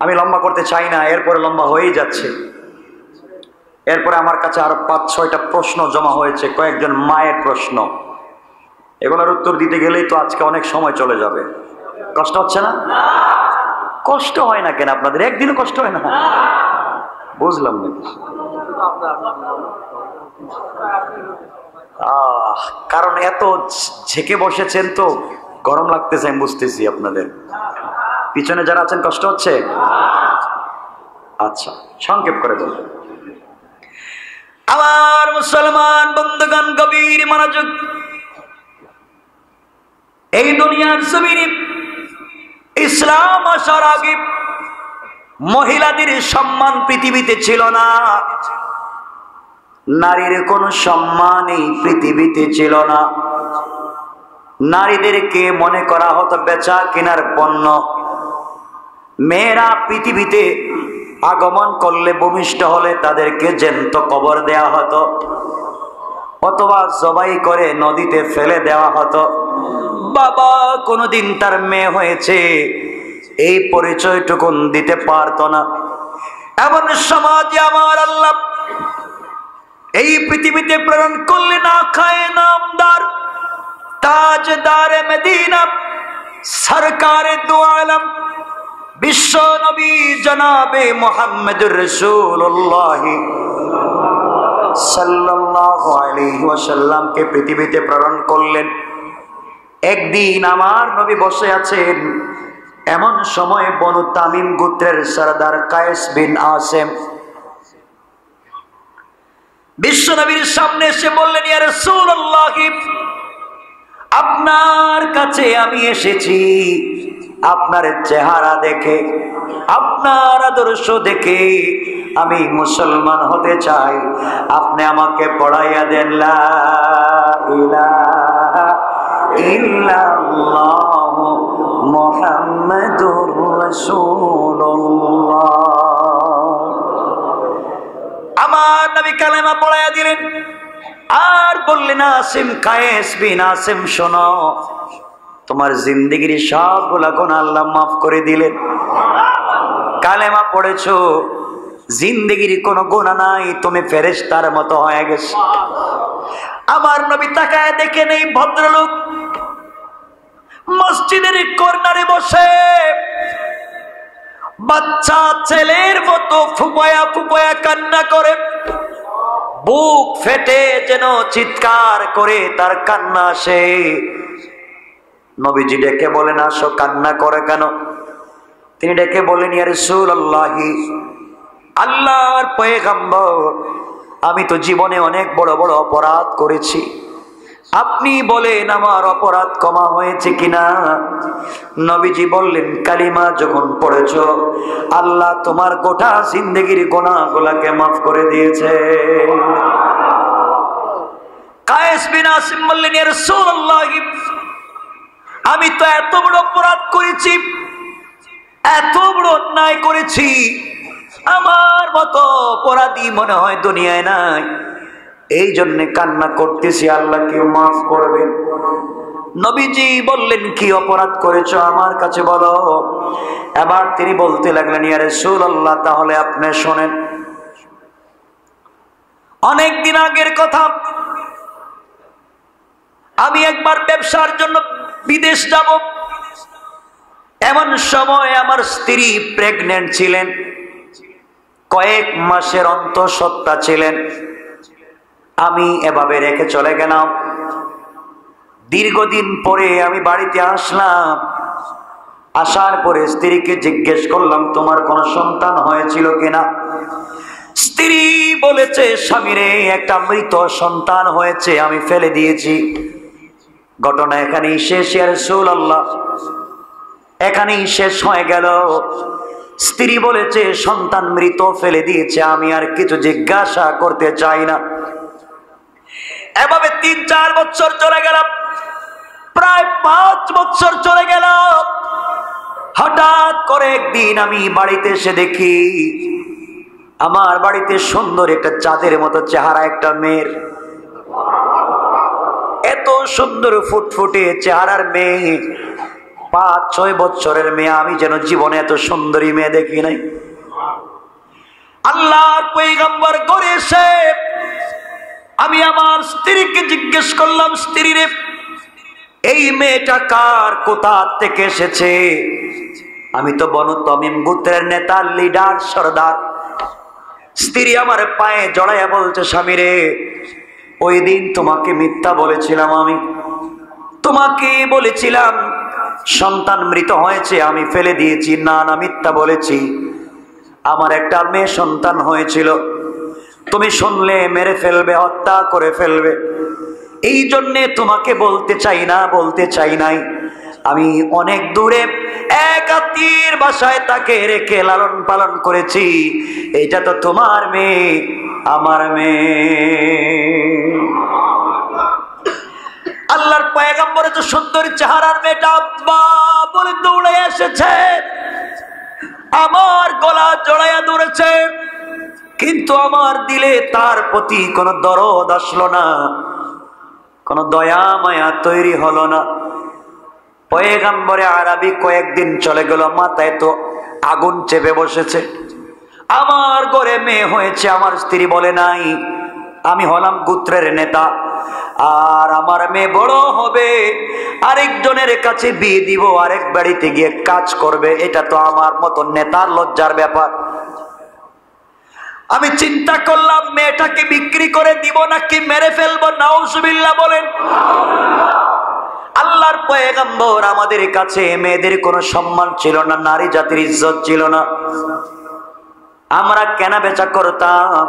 আমি লম্বা করতে চাই না, এরপরে লম্বা হয়েই যাচ্ছে। এরপরে আমার কাছে আরো 5-6টা প্রশ্ন জমা হয়েছে, কয়েকজন মায়ের প্রশ্ন। এগুলোর উত্তর দিতে গেলেই তো আজকে অনেক সময় চলে যাবে। কষ্ট হচ্ছে না? কষ্ট হয় না কেন আপনাদের? একদিনও কষ্ট হয় না? বুঝলাম না। কারণ এত ঝেঁকে বসেছেন তো গরম লাগতেছে, আমি বুঝতেছি। আপনাদের পিছনে যারা আছেন কষ্ট হচ্ছে? আচ্ছা, সংক্ষেপ করে বলবেন। আমার মুসলমান বন্ধুগণ, গভীর মনোযোগ। এই দুনিয়ার জমিনে ইসলাম আসার আগে মহিলাদের সম্মান পৃথিবীতে ছিল না। নারীর কোনো সম্মান এই পৃথিবীতে ছিল না। নারীদেরকে মনে করা হতো বেচা কেনার পণ্য। মেয়েরা পৃথিবীতে আগমন করলে, ভূমিষ্ঠ হলে তাদেরকে জ্যান্ত কবর দেওয়া হতো, অথবা জবাই করে নদীতে ফেলে দেওয়া হতো। বাবা কোনোদিন তার মেয়ে হয়েছে এই পরিচয়টুকু দিতে পারতো না। এমন সমাজে আমার আল্লাহ এই পৃথিবীতে প্রেরণ করলে না খায় নামদার, তাজদার মদিনা, সরকারে দু আলম, বিশ্ব নবী জনাবে মুহাম্মদুর রাসূলুল্লাহ সাল্লাল্লাহু আলাইহি ওয়াসাল্লামকে পৃথিবীতে প্রেরণ করলেন। একদিন আমার নবী বসে আছেন, এমন সময় বনু তামিম গোত্রের সরদার কায়েস বিন আসেম বিশ্ব নবীর সামনে এসে বললেন, ইয়া রাসূলুল্লাহ, আপনার কাছে আমি এসেছি আপনার চেহারা দেখে, আপনার আদর্শ দেখে আমি মুসলমান হতে চাই। আপনি আমাকে পড়াইয়া দেন লা ইলাহা ইল্লাল্লাহু মুহাম্মাদুর রাসূলুল্লাহ। আমার নবী কালেমা পড়াইয়া দিলেন, আর বললেন, আসিম, কায়েস বিন আসিম, শোনো, তোমার জিন্দেগির সবগুলা গুনাহ আল্লাহ মাফ করে দিলেন। কালেমা পড়েছো, জিন্দেগির কোনো গুনাহ নাই, তুমি ফেরেশতার মতো হয়ে গেছো। আমার নবী তাকায় দেখেন এই ভদ্রলোক মসজিদের কর্নারে বসে বাচ্চা ছেলের মতো ফুপায়া ফুপায়া কান্না করে, বুক ফেটে যেন চিৎকার করে তার কান্না আসে। নবীজি ডেকে বলেন, আসো, কান্না করে কেন? তিনি ডেকে বলেন, ইয়া রাসূলুল্লাহ, আল্লাহর পয়গম্বর, আমি তো জীবনে অনেক বড় বড় অপরাধ করেছি, আপনি বলেন আমার অপরাধ ক্ষমা হয়েছে কিনা? নবীজি বললেন, কালিমা যখন পড়েছো, আল্লাহ তোমার গোটা জিন্দেগির গুনাহগুলোকে মাফ করে দিয়েছে। কায়েস বিন আসিম বললেন, ইয়া রাসূলুল্লাহ, আমি তো এত বড় অপরাধ করেছি, এত বড় অন্যায় করেছি, আমার মতো অপরাধী মনে হয় দুনিয়ায় নাই, এই জন্য কান্না করতেছি, আল্লাহ কেউ মাফ করবেন। নবীজি বললেন, কি অপরাধ করেছো আমার কাছে বলো। এবার তিনি বলতে লাগলেন, ইয়া রাসূলুল্লাহ, তাহলে আপনি শোনেন। অনেক দিন আগের কথা, আমি একবার ব্যবসার জন্য বিদেশ যাব। এমন সময় আমার স্ত্রী প্রেগনেন্ট ছিলেন, কয়েক মাসের অন্তঃসত্ত্বা ছিলেন। আমি এভাবে রেখে চলে গেলাম। দীর্ঘদিন পরে আমি বাড়িতে আসলাম। আসার পরে স্ত্রীকে জিজ্ঞেস করলাম, তোমার কোনো সন্তান হয়েছিল কিনা? স্ত্রী বলেছে, স্বামীরে একটা মৃত সন্তান হয়েছে, আমি ফেলে দিয়েছি। ঘটনা এখানেই শেষ, ইয়া রাসূলুল্লাহ, এখানেই শেষ হয়ে গেল। স্ত্রী বলেছে, সন্তান মৃত, ফেলে দিয়েছে, আমি আর কিছু জিজ্ঞাসা করতে চাই না। এভাবে ৩-৪ বছর চলে গেল, প্রায় ৫ বছর চলে গেল। হঠাৎ করে একদিন আমি বাড়িতে এসে দেখি, আমার বাড়িতে সুন্দর একটা চাঁদের মতো চেহারা একটা মেয়ের, এত সুন্দর ফুটফুটে চেহারার মেয়ে, ৫-৬ বছরের মেয়ে। আমি যেন জীবনে এত সুন্দরী মেয়ে দেখি নাই। আল্লাহর পয়গম্বর ঘরে এসে আমি আমার স্ত্রীকে জিজ্ঞেস করলাম, স্ত্রী রে, এই মেয়েটা কার, কোথা থেকে এসেছে? আমি তো বনু তমিম গোত্রের নেতা, লিডার, সর্দার। স্ত্রী আমার পায়ে জড়াইয়া বলছে, স্বামী রে, ওই দিন তোমাকে মিথ্যা বলেছিলাম, আমি তোমাকে বলেছিলাম সন্তান মৃত হয়েছে, আমি ফেলে দিয়েছি। না না, মিথ্যা বলেছি, আমার একটা মেয়ে সন্তান হয়েছিল, তুমি শুনলে মেরে ফেলবে, হত্যা করে ফেলবে, এই জন্যে তোমাকে বলতে চাই নাই। আমি অনেক দূরে এক আত্মীয়ের বাসায় তাকে রেখে লালন পালন করেছি। এটা তো তোমার মেয়ে, আমার মেয়ে। আল্লাহর পয়গম্বর তো সুন্দর চেহারার মেয়েটা আব্বা বলে দৌড়ে এসেছে, আমার গলা জড়াইয়া ধরেছে, কিন্তু আমার দিলে তার প্রতি কোনো দরদ আসলো না, কোনো দয়া মায়া তৈরি হলো না। পয়গম্বরে আরবি কয়েকদিন চলে গেল, মাথায় তো আগুন চেপে বসেছে। আমার ঘরে মেয়ে হয়েছে, আমার স্ত্রী বলে নাই, আমি হলাম গোত্রের নেতা, আর আমার মেয়ে বড় হবে, আরেকজনের কাছে বিয়ে দিব, আরেক বাড়িতে গিয়ে কাজ করবে, এটা তো আমার মতো নেতার লজ্জার ব্যাপার। আমি চিন্তা করলাম, মেয়েটাকে বিক্রি করে দিব নাকি মেরে ফেলবো। নাউজুবিল্লাহ বলেন। আল্লাহর পয়গম্বর, আমাদের কাছে মেয়েদের কোনো সম্মান ছিল না, নারী জাতির ইজ্জত ছিল না, আমরা কেনা বেচা করতাম।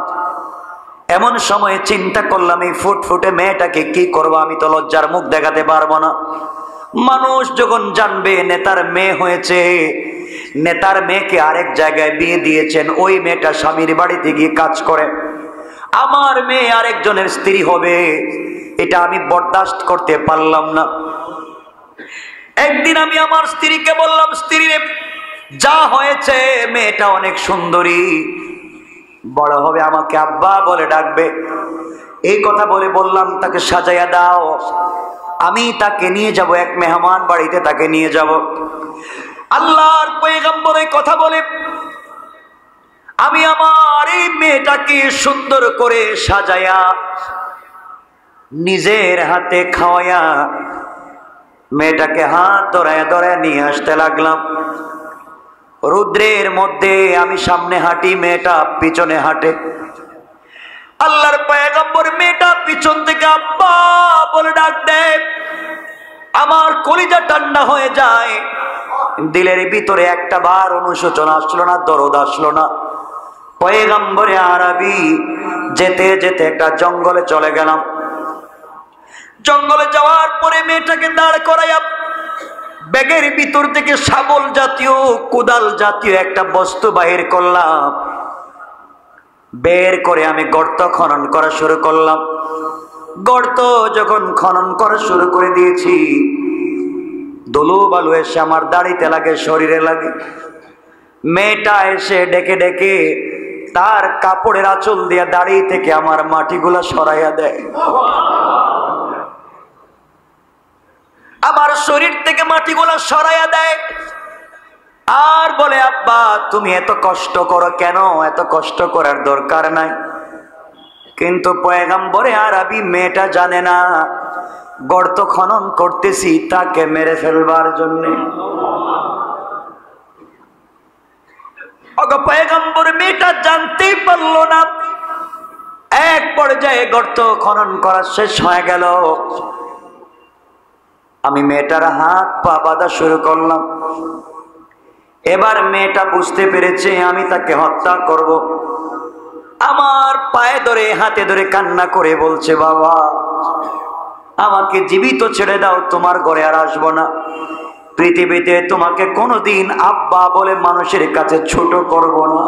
এমন সময় চিন্তা করলাম, এই ফুটফুটে মেয়েটাকে কি করবো, আমি তো লজ্জার মুখ দেখাতে পারবো না। মানুষ যখন জানবে নেতার মেয়ে হয়েছে, নেতার মেয়েকে আরেক জায়গায় বিয়ে দিয়েছেন, ওই মেয়েটা স্বামীর বাড়িতে গিয়ে কাজ করে, আমার মেয়ে আরেকজনের স্ত্রী হবে, এটা আমি বরদাস্ত করতে পারলাম না। একদিন আমি আমার স্ত্রীকে বললাম, স্ত্রী রে, যা হয়েছে, মেয়েটা অনেক সুন্দরী, বড় হবে আমাকে আব্বা বলে ডাকবে, এই কথা বললাম তাকে সাজাইয়া দাও, আমি তাকে নিয়ে যাব, এক মেহমান বাড়িতে তাকে নিয়ে যাব। আল্লাহর পয়গম্বর এই কথা বলে আমি আমার এই মেয়েটাকে সুন্দর করে সাজায়া নিজের হাতে খাওয়ায়া মেয়েটাকে হাত ধরায় ধরায় নিয়ে আসতে লাগলাম। রুদ্রের মধ্যে আমি সামনে হাঁটি, মেয়েটা পিছনে হাঁটে। আল্লাহর পয়গম্বর মেয়েটা পিছন থেকে আব্বা বলে ডাক দেয়, আমার কলিজা ঠান্ডা হয়ে যায়, দিলের ভিতরে একটা বার অনুশোচনা আসলো না, দরদ আসলো না। পয়গম্বরে আরবি যেতে যেতে একটা জঙ্গলে চলে গেলাম। জঙ্গলে যাওয়ার পরে মেয়েটাকে দাঁড় করাইয়া ব্যাগের ভিতর থেকে শাবল জাতীয়, কোদাল জাতীয় একটা বস্তু বাহির করলাম। বের করে আমি গর্ত খনন করা শুরু করলাম। গর্ত যখন খনন করা শুরু করে দিয়েছি, ধুলো বালু এসে আমার দাড়িতে লাগে, শরীরে লাগে। মেয়েটা এসে ডেকে ডেকে তার কাপড়ের আঁচল দিয়ে দাড়ি থেকে আমার মাটিগুলা সরাইয়া দেয়। আমার শরীর থেকে মাটিগুলা সরাইয়া দেয় আর বলে, আব্বা তুমি এত কষ্ট করো কেন? এত কষ্ট করার দরকার নাই। কিন্তু পয়গম্বরে আরবি মেয়েটা জানে না গর্ত খনন করতেছি তাকে মেরে ফেলবার জন্য। পয়গম্বর মেয়েটা জানতেই পারল না। এক পর্যায়ে গর্ত খনন করা শেষ হয়ে গেল। আমি মেয়েটার হাত পা বাঁধা শুরু করলাম। এবার মেয়েটা বুঝতে পেরেছে আমি তাকে হত্যা করব। আমার পায়ে ধরে হাতে ধরে কান্না করে বলছে, বাবা আমাকে জীবিত ছেড়ে দাও, তোমার ঘরে আর আসবো না। পৃথিবীতে তোমাকে কোনোদিন আব্বা বলে মানুষের কাছে ছোট করব না,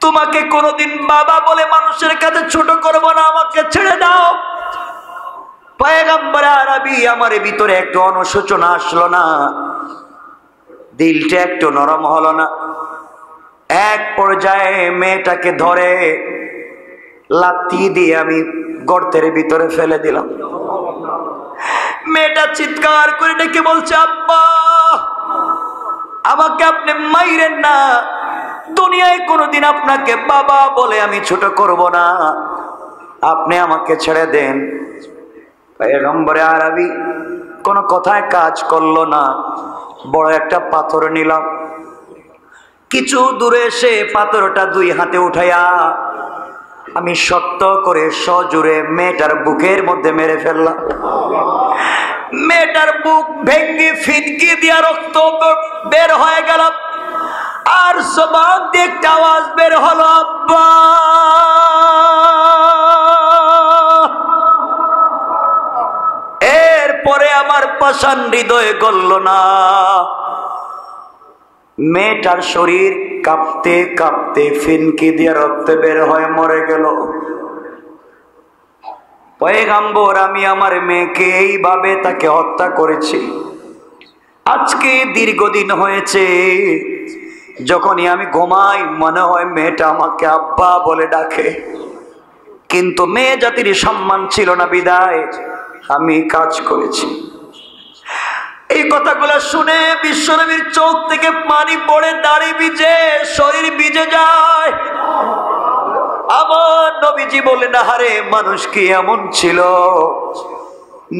তোমাকে কোনোদিন বাবা বলে মানুষের কাছে ছোট করব না, আমাকে ছেড়ে দাও। পয়গম্বর আরবি আমার ভিতরে একটু অনুশোচনা আসলো না, দিলটা একটু নরম হলো না। এক পর্যায়ে মেয়েটাকে ধরে লাথি দিয়ে আমি গর্তের ভিতরে ফেলে দিলাম। মেয়েটা চিৎকার করে ডেকে বলছে, আব্বা আমাকে আপনি মাইরেন না, দুনিয়ায় কোনোদিন আপনাকে বাবা বলে আমি ছোট করব না, আপনি আমাকে ছেড়ে দেন। পয়গম্বরে আরবি কোনো কথায় কাজ করলো না। বড় একটা পাথর নিলাম, কিছু দূরে এসে পাথরটা দুই হাতে উঠাইয়া আমি শক্ত করে সজোরে মেয়েটার বুকের মধ্যে মেরে ফেললাম। মেয়েটার বুক ভেঙ্গে ফিনকি দিয়া রক্ত বের হয়ে গেল আর জবান দিয়ে একটা আওয়াজ বের হলো, আব্বা। এরপরে আমার পাষাণ হৃদয়ে গলল না। মেয়েটার শরীর কাঁপতে কাঁপতে ফিনকি দিয়ে রক্ত বের হয়ে মরে গেল। পয়গম্বর আমি আমার মেয়েকে এইভাবে তাকে হত্যা করেছি। আজকে দীর্ঘদিন হয়েছে, যখনই আমি ঘুমাই মনে হয় মেয়েটা আমাকে আব্বা বলে ডাকে, কিন্তু মেয়ে জাতির সম্মান ছিল না বিদায় আমি কাজ করেছি। এই কথাগুলো শুনে বিশ্বনবীর চোখ থেকে পানি পড়ে, দাড়ি ভিজে, শরীর ভিজে যায়। আমার নবীজি বলেন, আহারে মানুষ কি এমন ছিল,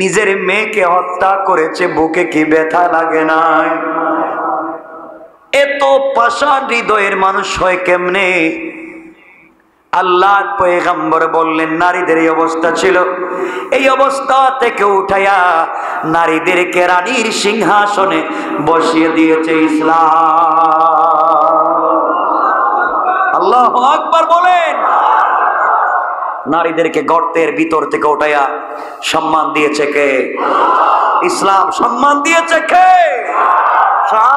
নিজের মেয়েকে হত্যা করেছে, বুকে কি ব্যথা লাগে নাই? এত পাষাণ হৃদয়ের মানুষ হয় কেমনে? আল্লাহর পয়গম্বর বললেন নারীদের এই অবস্থা ছিল, এই অবস্থা থেকে উঠাইয়া নারীদেরকে রানীর সিংহাসনে বসিয়ে দিয়েছে ইসলাম। আল্লাহু আকবার বলেন। নারীদেরকে গর্তের ভিতর থেকে উঠাইয়া সম্মান দিয়েছে কে? ইসলাম। সম্মান দিয়েছে কে?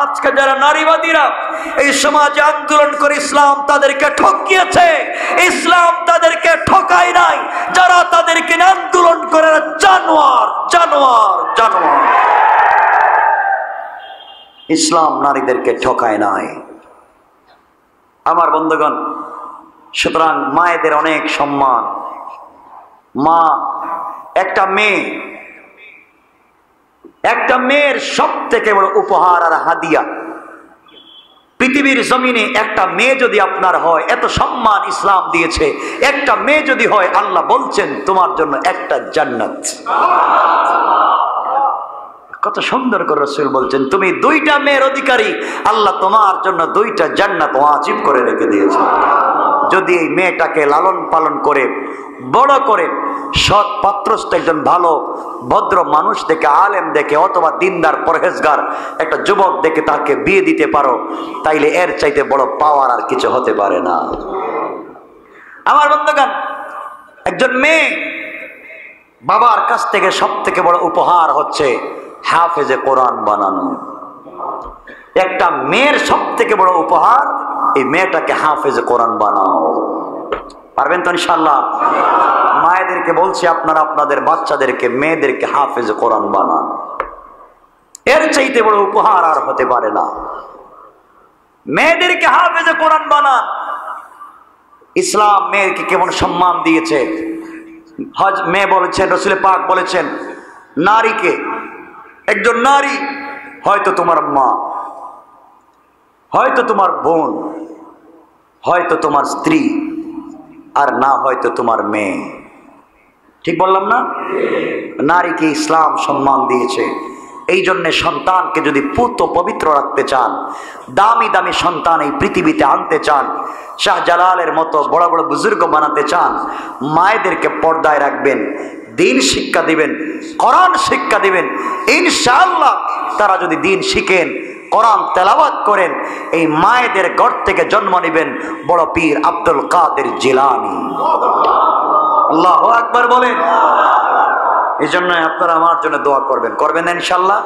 আজকে যারা নারীবাদীরা এই সমাজে আন্দোলন করে ইসলাম তাদেরকে ঠকিয়েছে, ইসলাম তাদেরকে ঠকায় নাই। যারা তাদেরকে আন্দোলন করে জানোয়ার জানোয়ার জানোয়ার। ইসলাম নারীদেরকে ঠকায় নাই। আমার বন্ধুগণ, সুতরাং মায়েদের অনেক সম্মান। মা একটা মেয়ের সব থেকে বড় উপহার আর হাদিয়া। পৃথিবীর জমিনে একটা মেয়ে যদি আপনার হয়, এত সম্মান ইসলাম দিয়েছে, একটা মেয়ে যদি হয় আল্লাহ বলছেন তোমার জন্য একটা জান্নাত। কত সুন্দর করে রাসূল বলছেন, তুমি দুইটা মেয়ের অধিকারী, আল্লাহ তোমার জন্য দুইটা জান্নাত ওয়াজিব করে রেখে দিয়েছে। যদি এই মেয়েটাকে লালন পালন করে বড় করে সৎ পাত্রস্থ একজন ভালো ভদ্র মানুষ দেখে, আলেম দেখে, অথবা দিনদার পরহেজগার একটা যুবক দেখে তাকে বিয়ে দিতে পারো, তাইলে এর চাইতে বড় পাওয়ার আর কিছু হতে পারে না। আমার বন্ধুগণ, একজন মেয়ে বাবার কাছ থেকে সব থেকে বড় উপহার হচ্ছে হাফেজে কোরআন বানানো। একটা মেয়ের সব থেকে বড় উপহার, এই মেয়েটাকে হাফেজে কোরআন বানাও। পারবেন তো ইনশাআল্লাহ? মায়েদেরকে বলছি, আপনারা আপনাদের বাচ্চাদেরকে, মেয়েদেরকে হাফেজ কোরআন বানান। এর চাইতে বড় উপহার আর হতে পারে না। মেয়েদেরকে হাফেজ কোরআন বানান। ইসলাম মেয়েকে কেমন সম্মান দিয়েছে। হজ মেয়ে বলেছেন, রাসূল পাক বলেছেন, নারীকে, একজন নারী হয়তো তোমার মা, হয়তো তোমার বোন, হয়তো তোমার স্ত্রী, আর না হয়তো তোমার মেয়ে। ঠিক বললাম না? নারীকে ইসলাম সম্মান দিয়েছে। এই জন্য সন্তানকে যদি পুত পবিত্র রাখতে চান, দামি দামি সন্তান এই পৃথিবীতে আনতে চান, শাহজালালের মতো বড় বড় বুজুর্গ বানাতে চান, মায়েদেরকে পর্দায় রাখবেন, দিন শিক্ষা দিবেন, কোরআন শিক্ষা দিবেন। ইনশাআল্লাহ তারা যদি দিন শিখেন, কোরআন তেলাওয়াত করেন, এই মায়েদের ঘর থেকে জন্ম নেবেন বড় পীর আব্দুল কাদের জিলানী। আল্লাহু আকবার বলেন। এই জন্য আপনারা আমার জন্য দোয়া করবেন, করবেন না ইনশাআল্লাহ?